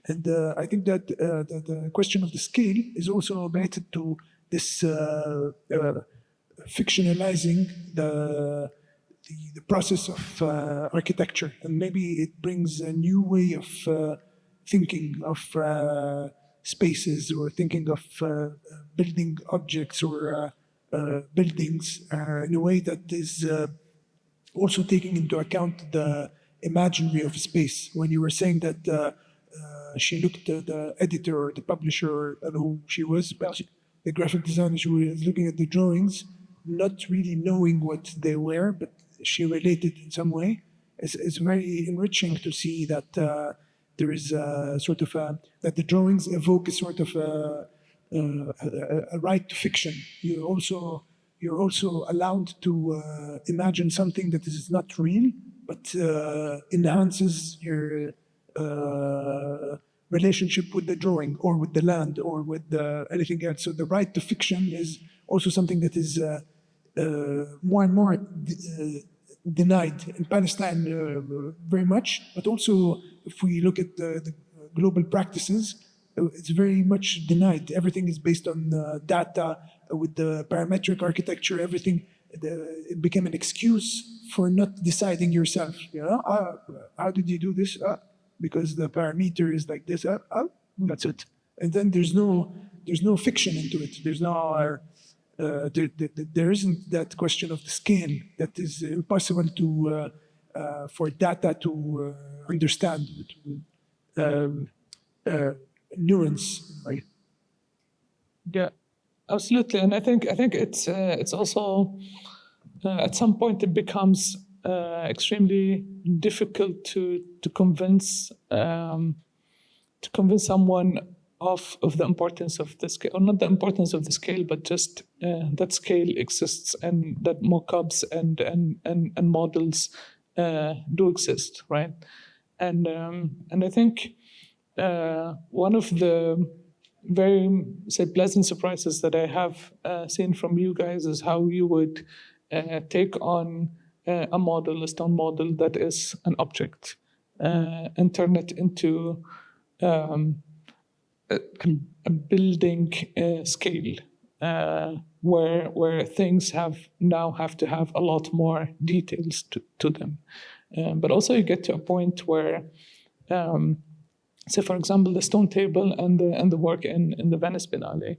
And I think that the question of the scale is also related to this fictionalizing the process of architecture. And maybe it brings a new way of thinking of spaces or thinking of building objects or buildings in a way that is also taking into account the imaginary of space. When you were saying that she looked at the editor or the publisher and who she was, the graphic designer, she was looking at the drawings, not really knowing what they were, but she related in some way. It's very enriching to see that there is a sort of that the drawings evoke a sort of a right to fiction. You're also allowed to imagine something that is not real, but enhances your relationship with the drawing or with the land or with anything else. So the right to fiction is also something that is more and more denied in Palestine very much, but also if we look at the global practices, it's very much denied. Everything is based on data with the parametric architecture. Everything it became an excuse for not deciding yourself. You know, how did you do this? Because the parameter is like this. That's it. And then there's no fiction into it. There's no there isn't that question of the scale that is impossible to for data to understand. Nuance, right? Yeah, absolutely. And I think it's also at some point it becomes extremely difficult to convince someone of the importance of the scale, or not the importance of the scale, but just that scale exists and that mock-ups and models do exist, right? And I think one of the very, say, pleasant surprises that I have seen from you guys is how you would take on a model, a stone model that is an object, and turn it into a building scale, where things now have to have a lot more details to them. But also you get to a point where so, for example, the stone table and the work in the Venice Biennale,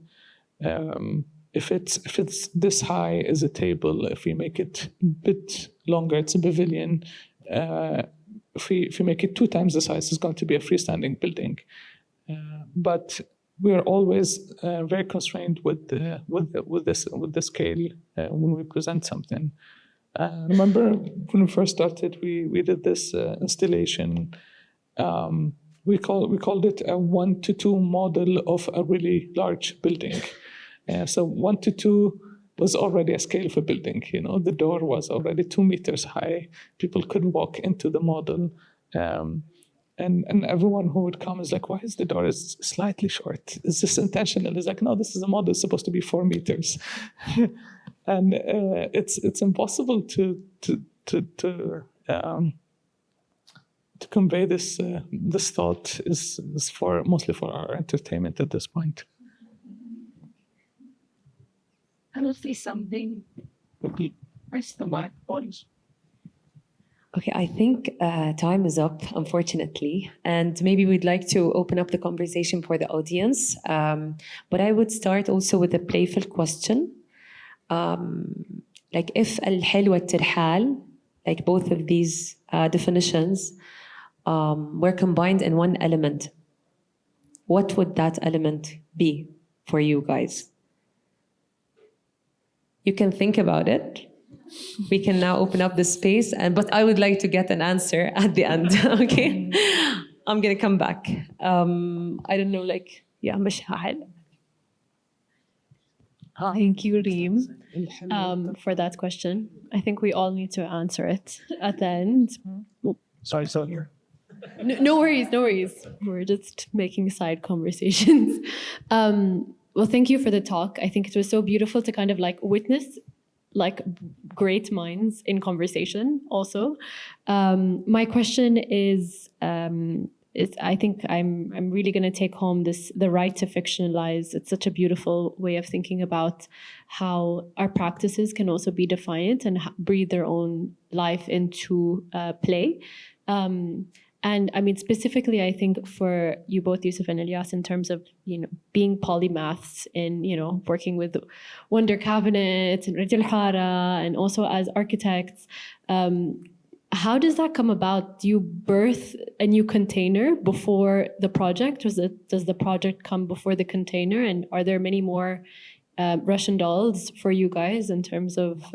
if it's this high as a table, if we make it a bit longer, it's a pavilion. If we make it 2 times the size, it's going to be a freestanding building. But we are always very constrained with the scale when we present something. I remember when we first started, we did this installation. We called it a 1:2 model of a really large building. So 1:2 was already a scale of a building. You know, the door was already 2 meters high. People could walk into the model, and everyone who would come is like, "Why is the door is slightly short? Is this intentional?" It's like, "No, this is a model. It's supposed to be 4 meters," and it's impossible to to convey this thought is mostly for our entertainment at this point. I'll say something. Press the mic, please. Okay, I think time is up, unfortunately, and maybe we'd like to open up the conversation for the audience. But I would start also with a playful question. Like if الحلوة الترحال, like both of these definitions were combined in one element, what would that element be for you guys? You can think about it. We can now open up the space, but I would like to get an answer at the end, okay? I'm gonna come back. I don't know, like, yeah, مش هحل. Thank you, Reem, for that question. I think we all need to answer it at the end. Sorry, so here. No worries, no worries. We're just making side conversations. Well, thank you for the talk. I think it was so beautiful to kind of like witness like great minds in conversation also. My question is I think I'm really going to take home the right to fictionalize. It's such a beautiful way of thinking about how our practices can also be defiant and breathe their own life into play. And I mean, specifically, I think for you both, Yusuf and Ilyas, in terms of, you know, being polymaths in, you know, working with Wonder Cabinet and Rajal Hara and also as architects, how does that come about? Do you birth a new container before the project? Does the project come before the container? And are there many more Russian dolls for you guys in terms of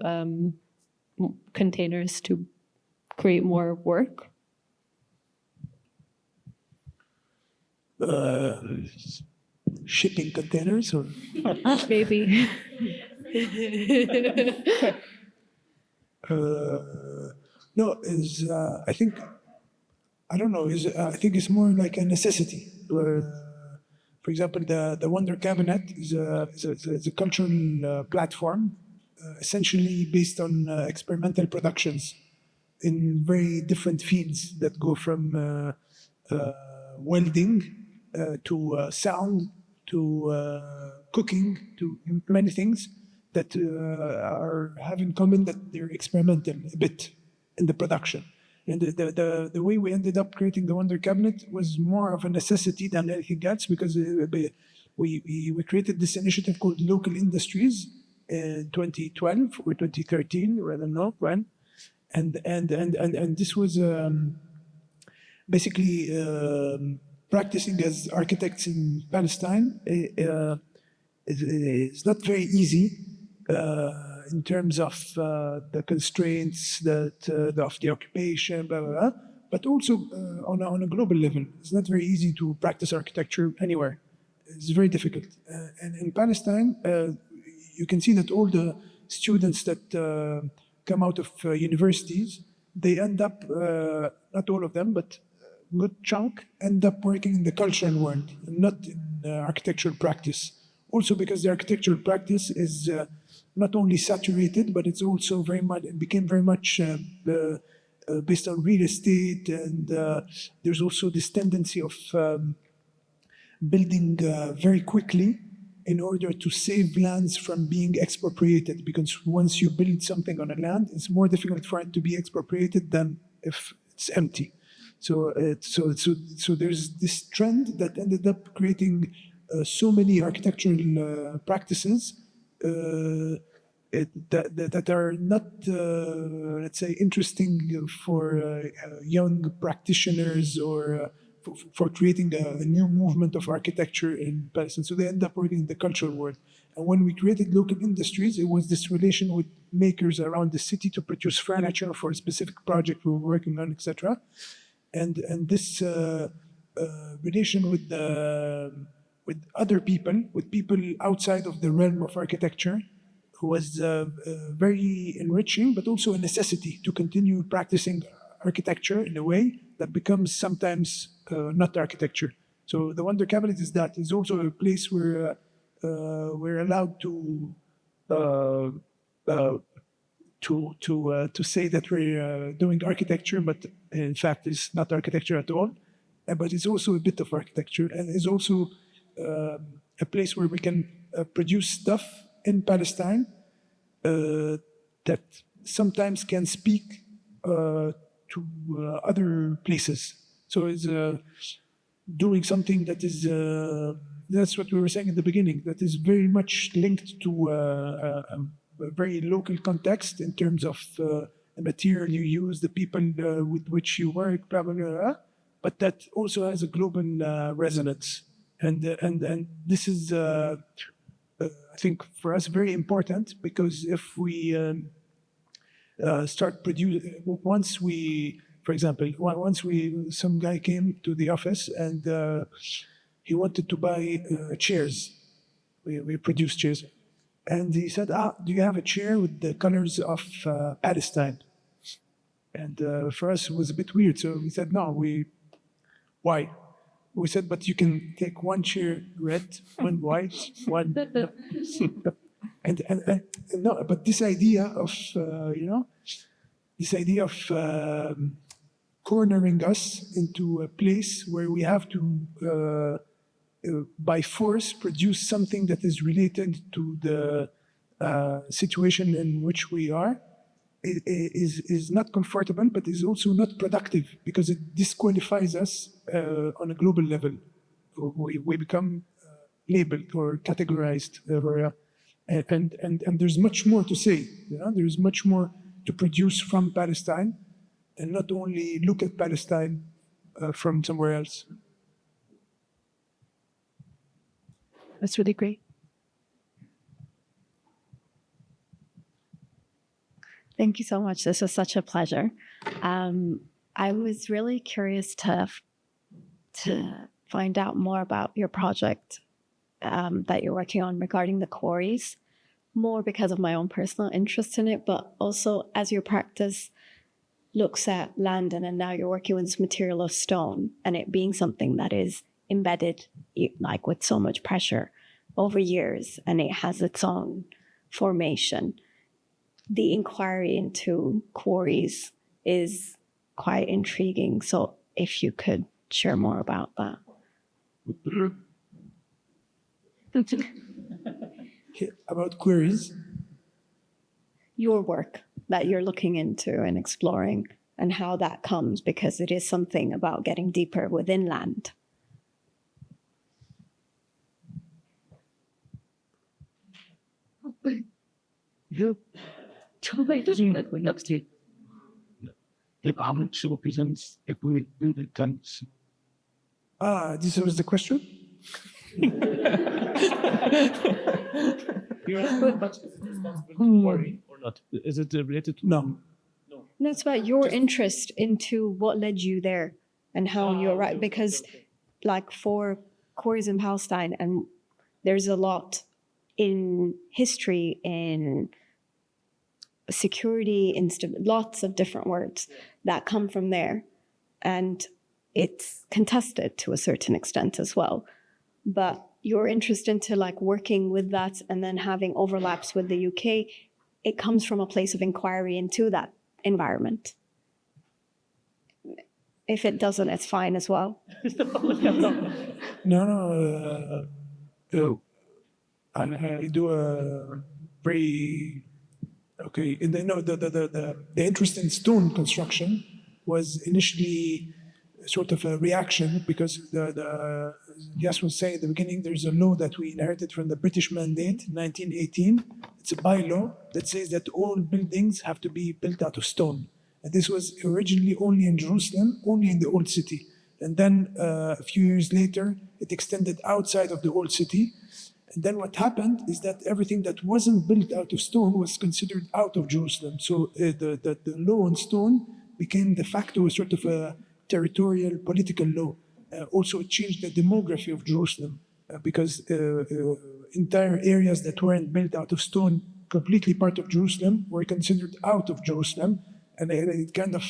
containers to create more work? Shipping containers or Maybe. no, I think I don't know. I think it's more like a necessity. For example, the Wonder Cabinet is a cultural platform, essentially based on experimental productions in very different fields that go from welding to sound, to cooking, to many things that have in common that they're experimental a bit in the production. And the way we ended up creating the Wonder Cabinet was more of a necessity than anything else, because we created this initiative called Local Industries in 2012 or 2013, I don't know when, and this was basically practicing as architects in Palestine is not very easy in terms of the constraints of the occupation, blah, blah, blah. But also on a global level, it's not very easy to practice architecture anywhere. It's very difficult. And in Palestine, you can see that all the students that come out of universities, they end up, not all of them, but good chunk end up working in the cultural world, not in architectural practice. Also because the architectural practice is not only saturated, but it's also it became very much based on real estate, and there's also this tendency of building very quickly in order to save lands from being expropriated, because once you build something on a land, it's more difficult for it to be expropriated than if it's empty. So there's this trend that ended up creating so many architectural practices that are not, let's say, interesting for young practitioners or for creating a new movement of architecture in Palestine. So they end up working in the cultural world. And when we created Local Industries, it was this relation with makers around the city to produce furniture for a specific project we were working on, etc. And this relation with other people, with people outside of the realm of architecture, was very enriching, but also a necessity to continue practicing architecture in a way that becomes sometimes not architecture. So the Wonder Cabinet is that. It's also a place where we're allowed to say that we're doing architecture, but in fact it's not architecture at all. But it's also a bit of architecture, and it's also a place where we can produce stuff in Palestine that sometimes can speak to other places. So it's doing something that is, that's what we were saying in the beginning, that is very much linked to a very local context in terms of the material you use, the people with which you work, blah, blah, blah, but that also has a global resonance. And this is, I think, for us very important, because if we start producing, once we, for example, some guy came to the office and he wanted to buy chairs. We produce chairs. And he said, do you have a chair with the colors of Palestine? And for us, it was a bit weird. So we said, no, why? We said, but you can take one chair red, one white, one. And no, but this idea of, this idea of cornering us into a place where we have to, by force, produce something that is related to the situation in which we are, is not comfortable, but is also not productive, because it disqualifies us on a global level. We become labeled or categorized, and there's much more to say. There's much more to produce from Palestine, and not only look at Palestine from somewhere else. That's really great. Thank you so much. This was such a pleasure. I was really curious to find out more about your project that you're working on regarding the quarries, more because of my own personal interest in it, but also as your practice looks at land, and then now you're working with this material of stone, and it being something that is embedded like with so much pressure over years, and it has its own formation. The inquiry into quarries is quite intriguing. So if you could share more about that. About queries? Your work that you're looking into and exploring, and how that comes, because it is something about getting deeper within land. This was the question? Or not? Is it related to? No. No, it's about your interest into what led you there and how you're right. Because like for quarries in Palestine, and there's a lot in history, in security, lots of different words that come from there. And it's contested to a certain extent as well. But your interest into like working with that and then having overlaps with the UK, it comes from a place of inquiry into that environment. If it doesn't, it's fine as well. No. I do a very okay. The interest in stone construction was initially sort of a reaction, because the Yas was saying at the beginning, there's a law that we inherited from the British Mandate, 1918. It's a bylaw that says that all buildings have to be built out of stone. And this was originally only in Jerusalem, only in the Old City. And then a few years later, it extended outside of the Old City. And then what happened is that everything that wasn't built out of stone was considered out of Jerusalem. So the law on stone became de facto a sort of a territorial political law. Also, it changed the demography of Jerusalem because entire areas that weren't built out of stone, completely part of Jerusalem, were considered out of Jerusalem. And it kind of,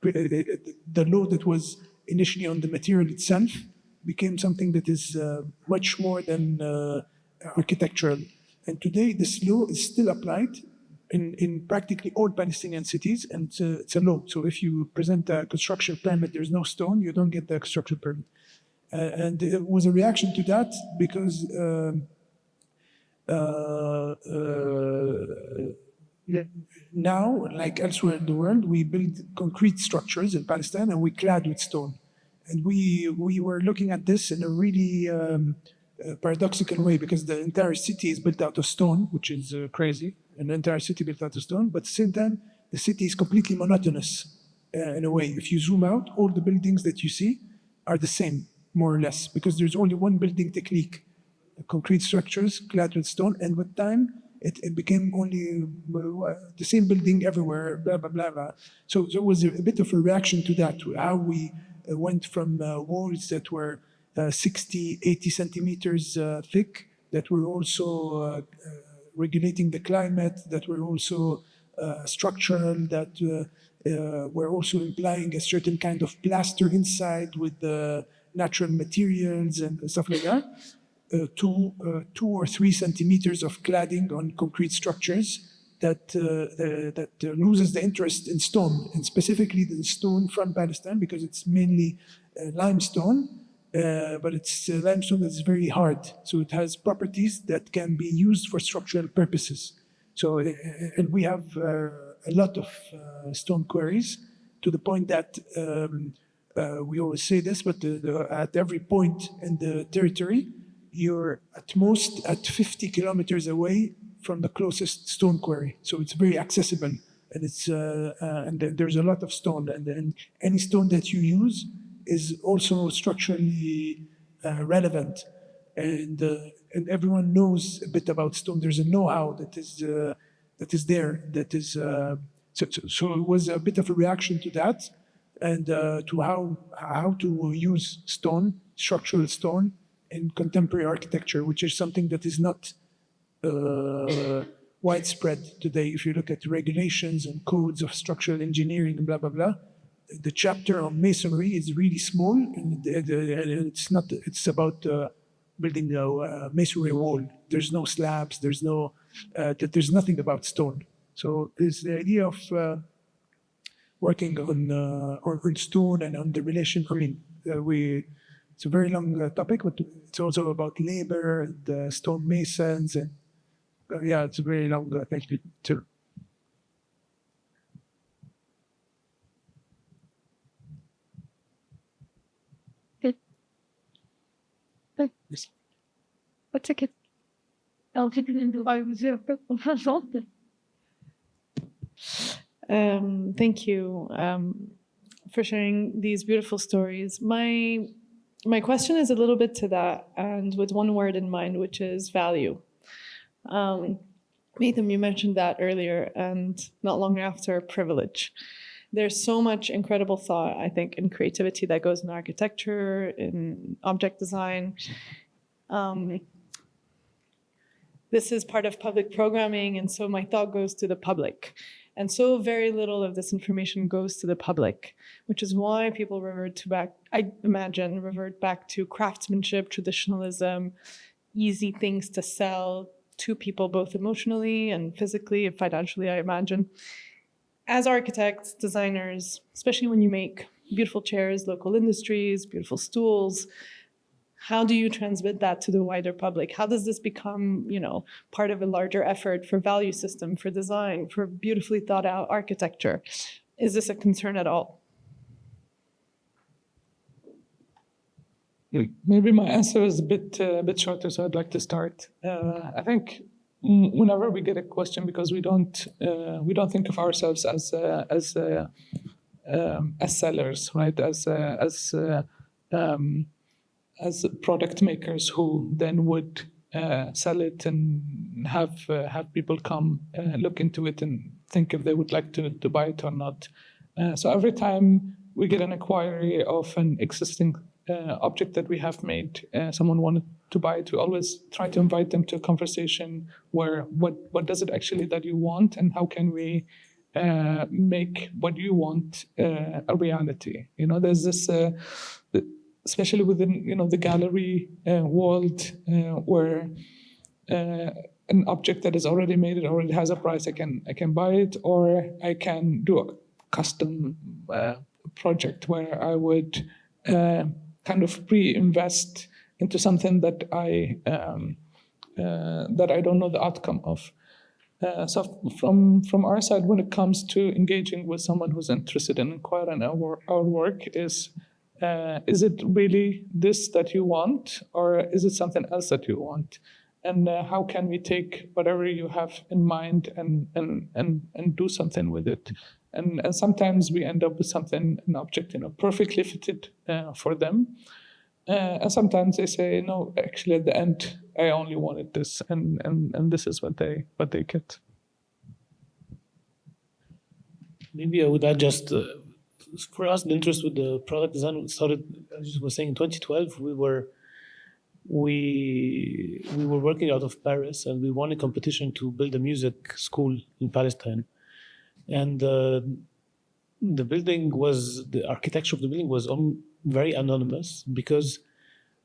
the law that was initially on the material itself became something that is much more than architectural. And today, this law is still applied, in practically all Palestinian cities, and it's a law. So if you present a construction permit, there's no stone, you don't get the construction permit. And it was a reaction to that because now, like elsewhere in the world, we build concrete structures in Palestine and we clad with stone. And we were looking at this in a really paradoxical way, because the entire city is built out of stone, which is crazy, an entire city built out of stone. But at the same time, the city is completely monotonous in a way. If you zoom out, all the buildings that you see are the same, more or less, because there's only one building technique, concrete structures clad with stone. And with time, it became only the same building everywhere, blah, blah, blah, blah. So there was a bit of a reaction to that, to how we went from walls that were 60, 80 centimeters thick, that were also regulating the climate, that were also structural, that were also implying a certain kind of plaster inside with natural materials and stuff like that, to 2 or 3 centimeters of cladding on concrete structures that loses the interest in stone, and specifically the stone from Palestine, because it's mainly limestone, but it's limestone that's very hard. So it has properties that can be used for structural purposes. So, and we have a lot of stone quarries, to the point that we always say this, but at every point in the territory, you're at most at 50 kilometers away from the closest stone quarry. So it's very accessible, and it's and there's a lot of stone, and then any stone that you use is also structurally relevant, and everyone knows a bit about stone. There's a know-how that is there. That is so it was a bit of a reaction to that, and to how to use stone, structural stone, in contemporary architecture, which is something that is not widespread today. If you look at regulations and codes of structural engineering and blah, blah, blah, the chapter on masonry is really small, and it's about building a masonry wall. There's no slabs, there's nothing about stone. So it's the idea of working on stone and on the relation. I mean, it's a very long topic, but it's also about labor and stone masons, and yeah, it's a very long thing too. What's it? Thank you for sharing these beautiful stories. My question is a little bit to that, and with one word in mind, which is value. Maitham, you mentioned that earlier, and not long after, privilege. There's so much incredible thought, I think, and creativity that goes in architecture, in object design. This is part of public programming, and so my thought goes to the public. And so very little of this information goes to the public, which is why people revert back to craftsmanship, traditionalism, easy things to sell to people, both emotionally and physically and financially, I imagine. As architects, designers, especially when you make beautiful chairs, local industries, beautiful stools, how do you transmit that to the wider public? How does this become, part of a larger effort for value system, for design, for beautifully thought out architecture? Is this a concern at all? Maybe my answer is a bit shorter, so I'd like to start. I think whenever we get a question, because we don't think of ourselves as sellers, right? As product makers who then would sell it and have people come look into it and think if they would like to buy it or not. So every time we get an inquiry of an existing object that we have made, someone wanted to buy it, we always try to invite them to a conversation where what does it actually that you want, and how can we make what you want a reality. There's this especially within the gallery world, where an object that is already made, it already has a price, I can buy it, or I can do a custom project where I would kind of pre-invest into something that I don't know the outcome of. So from our side, when it comes to engaging with someone who's interested in inquiring our work, is it really this that you want, or is it something else that you want? And how can we take whatever you have in mind and do something with it? And sometimes we end up with something, an object, perfectly fitted for them. And sometimes they say, no, actually at the end, I only wanted this, and this is what they get. Maybe I would add just, for us, the interest with the product design started, as you were saying, in 2012. We were working out of Paris, and we won a competition to build a music school in Palestine. And the architecture of the building was very anonymous, because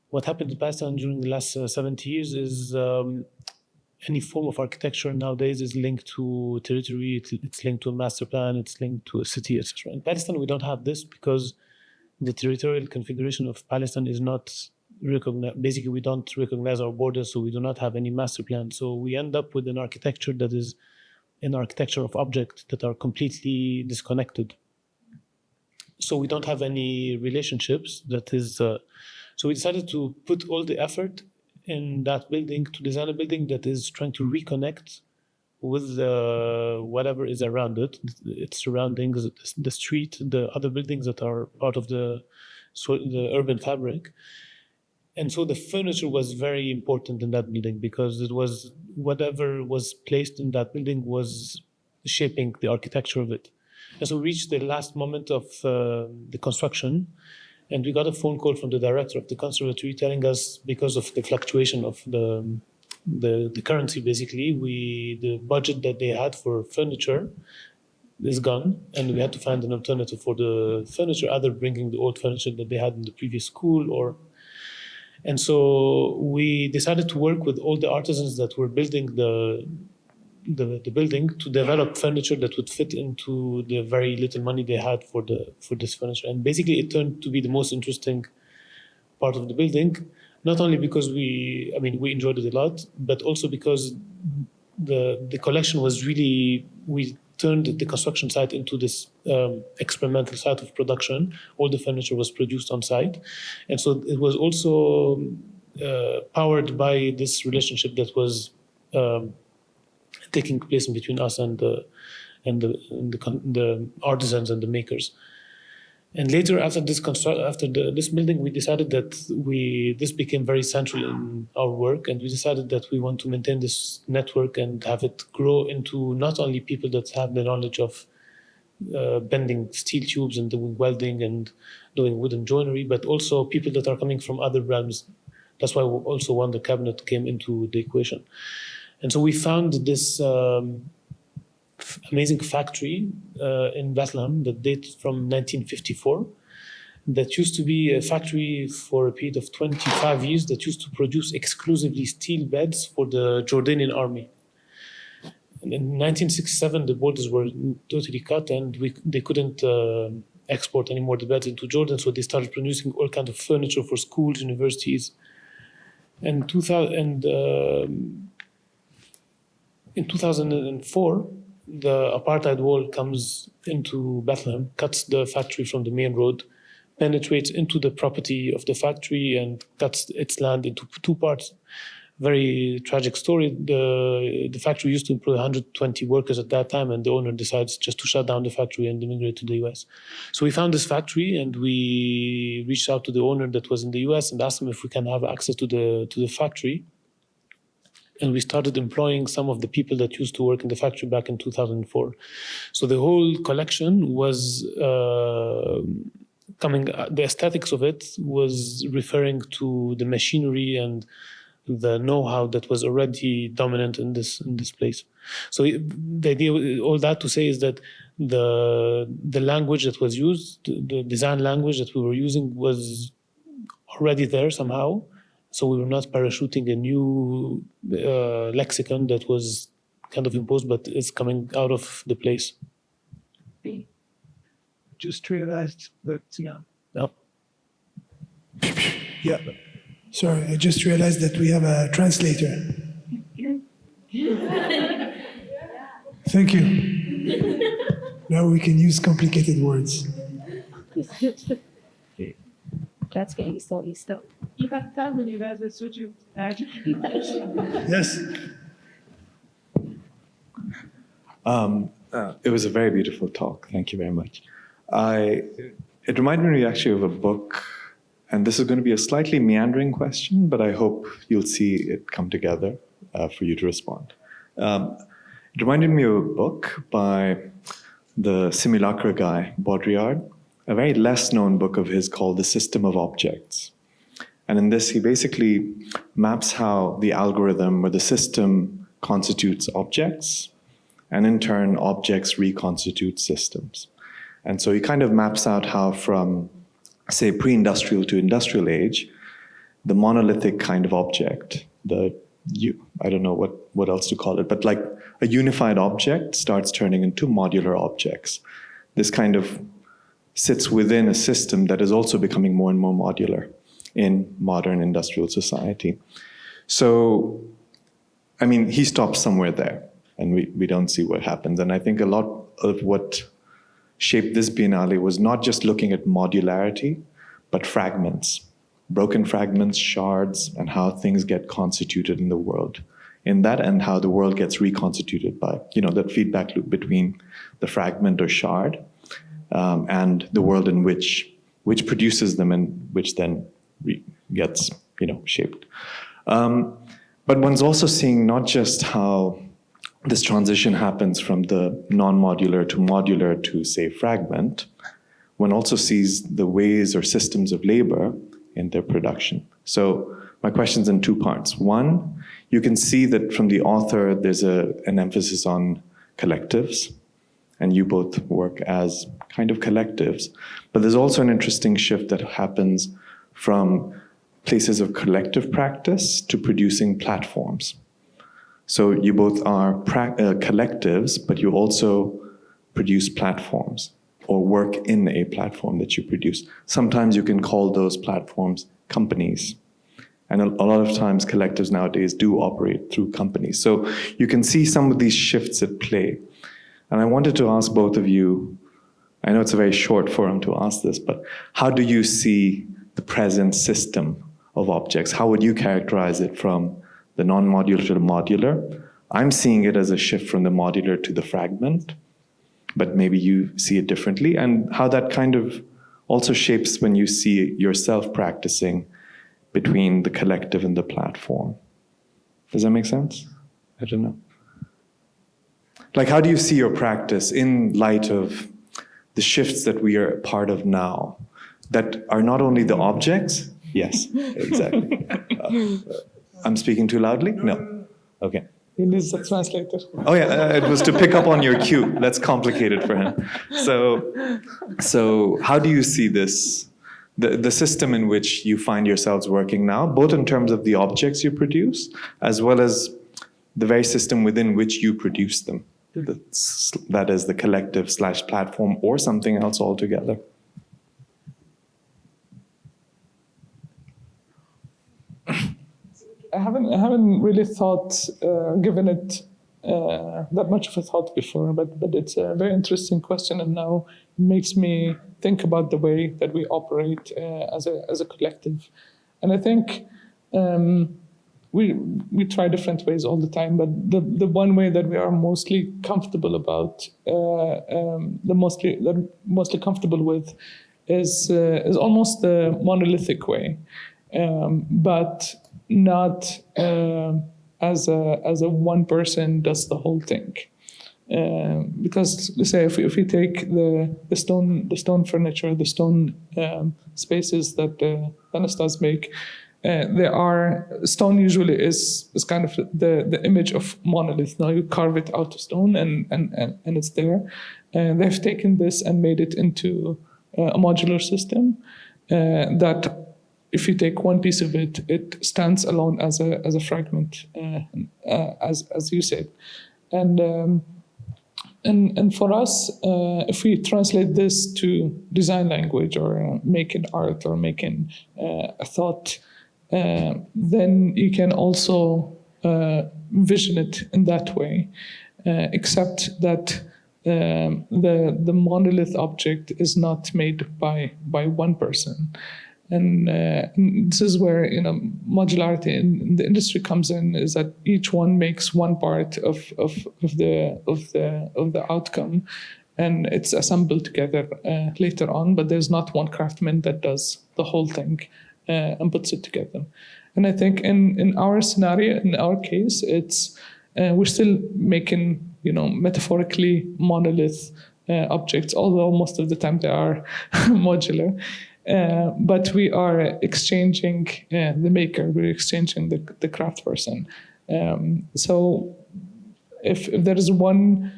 what happened in Palestine during the last 70 years is any form of architecture nowadays is linked to territory, it's linked to a master plan, it's linked to a city, etc. In Palestine, we don't have this because the territorial configuration of Palestine is not recognized. Basically, we don't recognize our borders, so we do not have any master plan. So we end up with an architecture that is an architecture of objects that are completely disconnected. So we don't have any relationships. So we decided to put all the effort in that building to design a building that is trying to reconnect with whatever is around it, its surroundings, the street, the other buildings that are part of the urban fabric. And so the furniture was very important in that building, because it was whatever was placed in that building was shaping the architecture of it. And so we reached the last moment of the construction, and we got a phone call from the director of the conservatory telling us, because of the fluctuation of the currency, basically, the budget that they had for furniture is gone, and we had to find an alternative for the furniture, either bringing the old furniture that they had in the previous school, and so we decided to work with all the artisans that were building the building to develop furniture that would fit into the very little money they had for this furniture. And basically it turned to be the most interesting part of the building, not only because we enjoyed it a lot, but also because the collection was really, we turned the construction site into this experimental site of production. All the furniture was produced on site. And so it was also powered by this relationship that was taking place in between us and the artisans and the makers. And later, after this building, we decided that this became very central in our work, and we decided that we want to maintain this network and have it grow into not only people that have the knowledge of bending steel tubes and doing welding and doing wooden joinery, but also people that are coming from other realms. That's why we also Wonder Cabinet came into the equation. And so we found this amazing factory in Bethlehem that dates from 1954, that used to be a factory for a period of 25 years that used to produce exclusively steel beds for the Jordanian army. And in 1967, the borders were totally cut, and they couldn't export anymore the beds into Jordan, so they started producing all kinds of furniture for schools, universities. And in 2004, the apartheid wall comes into Bethlehem, cuts the factory from the main road, penetrates into the property of the factory, and cuts its land into two parts. Very tragic story. The factory used to employ 120 workers at that time, and the owner decides just to shut down the factory and immigrate to the US. So we found this factory, and we reached out to the owner that was in the US and asked him if we can have access to the factory. And we started employing some of the people that used to work in the factory back in 2004. So the whole collection was the aesthetics of it was referring to the machinery and the know-how that was already dominant in this place. So the idea, all that to say, is that the language that was used, the design language that we were using, was already there somehow. So we were not parachuting a new lexicon that was kind of imposed, but it's coming out of the place. Just realized that, Yeah. yeah. Sorry, I just realized that we have a translator. Thank you. Now we can use complicated words. That's getting so eased up. Yes. It was a very beautiful talk. Thank you very much. It reminded me actually of a book, and this is going to be a slightly meandering question, but I hope you'll see it come together for you to respond. It reminded me of a book by the simulacra guy, Baudrillard, a very less known book of his called The System of Objects. And in this, he basically maps how the algorithm or the system constitutes objects, and in turn, objects reconstitute systems. And so he kind of maps out how from, say, pre-industrial to industrial age, the monolithic kind of object, I don't know what else to call it, but like a unified object starts turning into modular objects. This kind of sits within a system that is also becoming more and more modular in modern industrial society. So, I mean, he stops somewhere there, and we don't see what happens. And I think a lot of what shaped this Biennale was not just looking at modularity, but fragments, broken fragments, shards, and how things get constituted in the world. In that, and how the world gets reconstituted by, that feedback loop between the fragment or shard and the world in which produces them and which then gets, shaped. But one's also seeing not just how this transition happens from the non-modular to modular to, say, fragment. One also sees the ways or systems of labor in their production. So my question's in two parts. One, you can see that from the author, there's an emphasis on collectives, and you both work as kind of collectives. But there's also an interesting shift that happens from places of collective practice to producing platforms. So you both are collectives, but you also produce platforms or work in a platform that you produce. Sometimes you can call those platforms companies. And a lot of times collectives nowadays do operate through companies. So you can see some of these shifts at play. And I wanted to ask both of you, I know it's a very short forum to ask this, but how do you see the present system of objects? How would you characterize it from the non-modular to the modular? I'm seeing it as a shift from the modular to the fragment, but maybe you see it differently, and how that kind of also shapes when you see yourself practicing between the collective and the platform. Does that make sense? I don't know. Like, how do you see your practice in light of the shifts that we are part of now, that are not only the objects? Yes, exactly. I'm speaking too loudly? No. Okay. He needs a translator. Oh yeah, it was to pick up on your cue. That's complicated for him. So how do you see this, the system in which you find yourselves working now, both in terms of the objects you produce, as well as the very system within which you produce them? That is the collective / platform or something else altogether. I haven't really given it that much of a thought before, but it's a very interesting question, and now it makes me think about the way that we operate as a collective. And I think we try different ways all the time, but the one way that we are mostly comfortable about, mostly comfortable with, is almost the monolithic way, but not as a one person does the whole thing. Because let's say if we take the stone furniture, the stone spaces that Anastas make, stone usually is kind of the image of monolith. Now you carve it out of stone and it's there. They've taken this and made it into a modular system that if you take one piece of it, it stands alone as a fragment, as you said, and for us, if we translate this to design language or making art or making a thought, then you can also vision it in that way, except that the monolith object is not made by one person. And this is where modularity in the industry comes in, is that each one makes one part of the outcome, and it's assembled together later on. But there's not one craftsman that does the whole thing and puts it together. And I think in our scenario, in our case, it's we're still making metaphorically monolith objects, although most of the time they are modular. But we are exchanging the maker, we're exchanging the craft person. So if there is one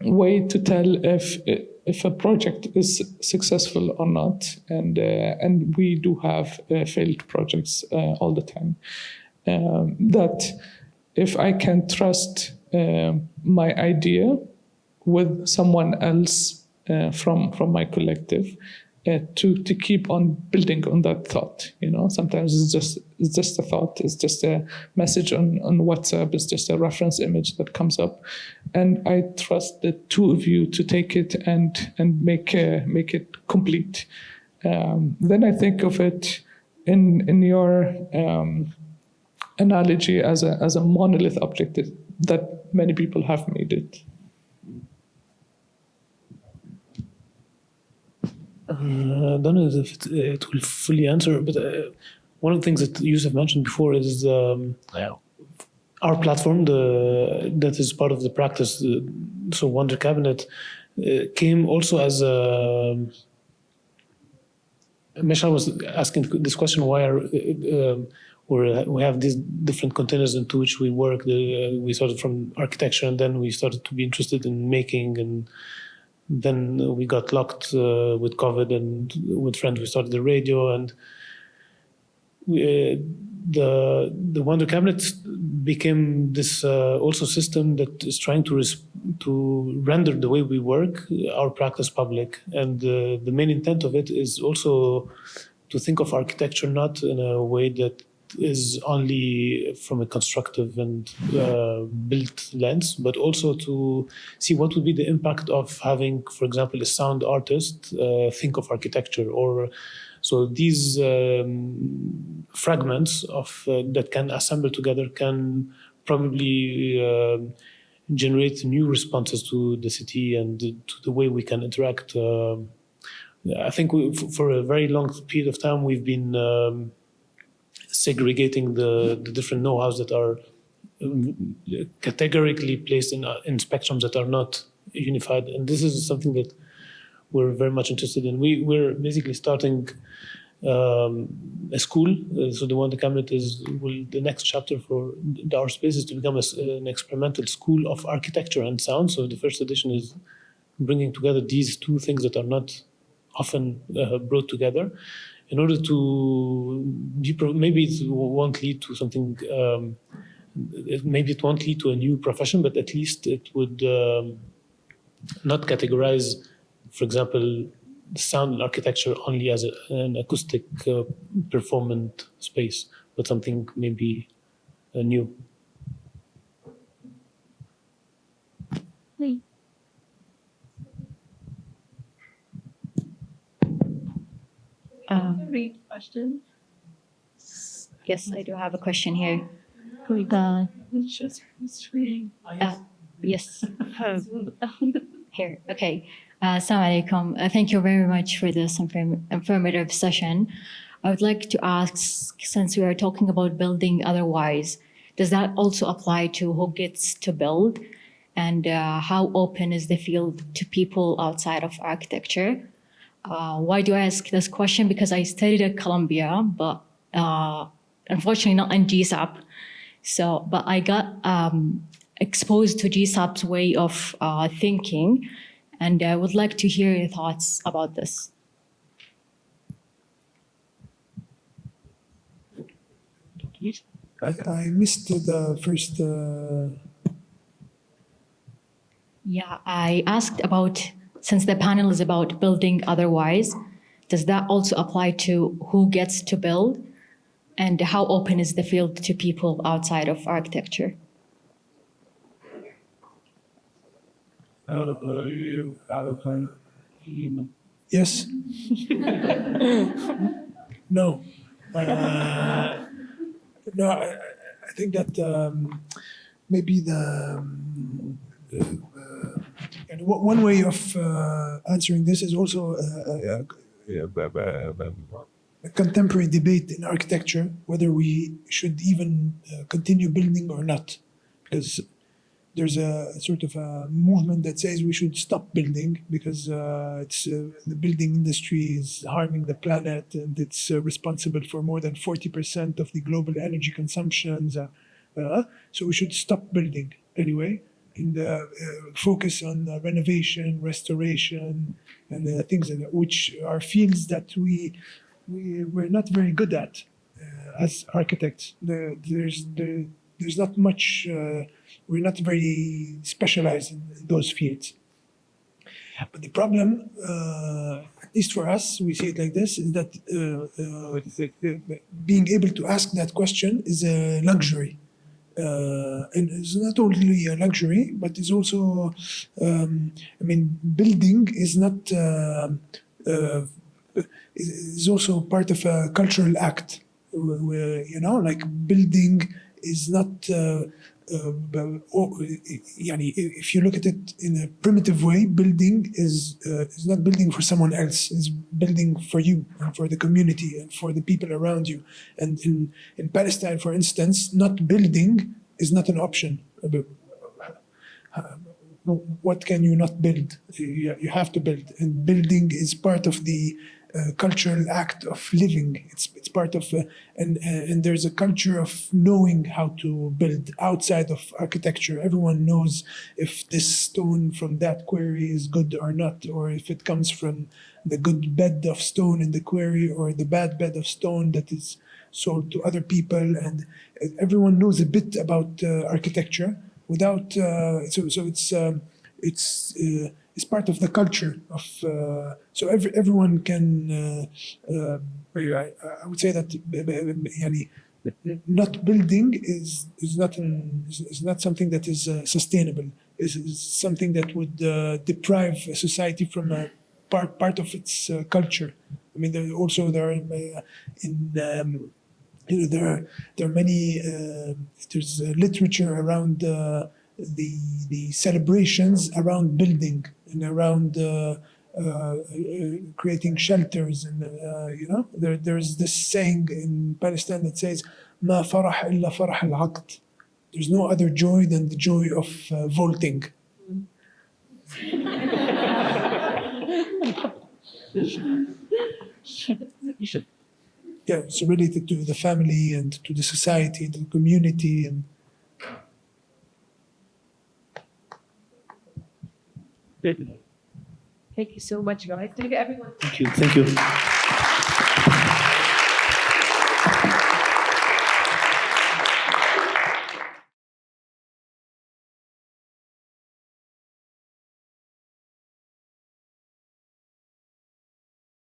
way to tell if a project is successful or not, and we do have failed projects all the time, that if I can trust my idea with someone else from my collective, to keep on building on that thought. Sometimes it's just a thought, it's just a message on WhatsApp, it's just a reference image that comes up, and I trust the two of you to take it and make it complete. Then I think of it in your analogy as a monolith object that many people have made it. I don't know if it will fully answer, but one of the things that Yusuf mentioned before is our platform, that is part of the practice. So Wonder Cabinet came also as Michelle was asking this question: why are we have these different containers into which we work? We started from architecture, and then we started to be interested in making, and then we got locked with COVID, and with friends we started the radio, and the Wonder Cabinet became this also system that is trying to render the way we work, our practice, public. And the main intent of it is also to think of architecture not in a way that is only from a constructive and built lens, but also to see what would be the impact of having, for example, a sound artist think of architecture. Or so these fragments of that can assemble together can probably generate new responses to the city and to the way we can interact. I think for a very long period of time we've been segregating the different know-hows that are categorically placed in spectrums that are not unified. And this is something that we're very much interested in. We're basically starting a school. So the Wonder Cabinet the next chapter for our space is to become an experimental school of architecture and sound. So the first edition is bringing together these two things that are not often brought together, in order to maybe it won't lead to something. Maybe it won't lead to a new profession, but at least it would not categorize, for example, sound and architecture only as an acoustic performant space, but something maybe new. Read question. Yes, I do have a question here. It's just reading. Yes. Here, okay. Assalamu alaikum. Thank you very much for this informative session. I would like to ask, since we are talking about building otherwise, does that also apply to who gets to build? And how open is the field to people outside of architecture? Why do I ask this question? Because I studied at Columbia, but unfortunately not in GSAP. But I got exposed to GSAP's way of thinking, and I would like to hear your thoughts about this. I missed the first. Yeah, I asked about, since the panel is about building otherwise, does that also apply to who gets to build? And how open is the field to people outside of architecture? Yes. No. No, I think that maybe and one way of answering this is also a contemporary debate in architecture whether we should even continue building or not, because there's a sort of a movement that says we should stop building because it's the building industry is harming the planet and it's responsible for more than 40% of the global energy consumptions. So we should stop building anyway and focus on renovation, restoration, and things like that, which are fields that we're not very good at as architects. There's not much. We're not very specialized in those fields. But the problem, at least for us, we see it like this: is that being able to ask that question is a luxury. And it's not only a luxury, but it's also, building is not, is also part of a cultural act. Like building is not, if you look at it in a primitive way, building is not building for someone else, it's building for you and for the community and for the people around you. And in Palestine, for instance, not building is not an option. What can you not build? You have to build. And building is part of the cultural act of living. It's part of, and there's a culture of knowing how to build outside of architecture. Everyone knows if this stone from that quarry is good or not, or if it comes from the good bed of stone in the quarry or the bad bed of stone that is sold to other people. And everyone knows a bit about architecture without, so it's part of the culture of, so everyone can, I would say that not building is not something that is sustainable. Is something that would deprive a society from a part of its culture. I mean, there are many. There's literature around the celebrations around building and around creating shelters, and there's this saying in Palestine that says "ما فرح إلا فرح العقد." There's no other joy than the joy of vaulting. Yeah, it's related to the family and to the society, to the community, and. Thank you so much, guys. Thank you, everyone. Thank you.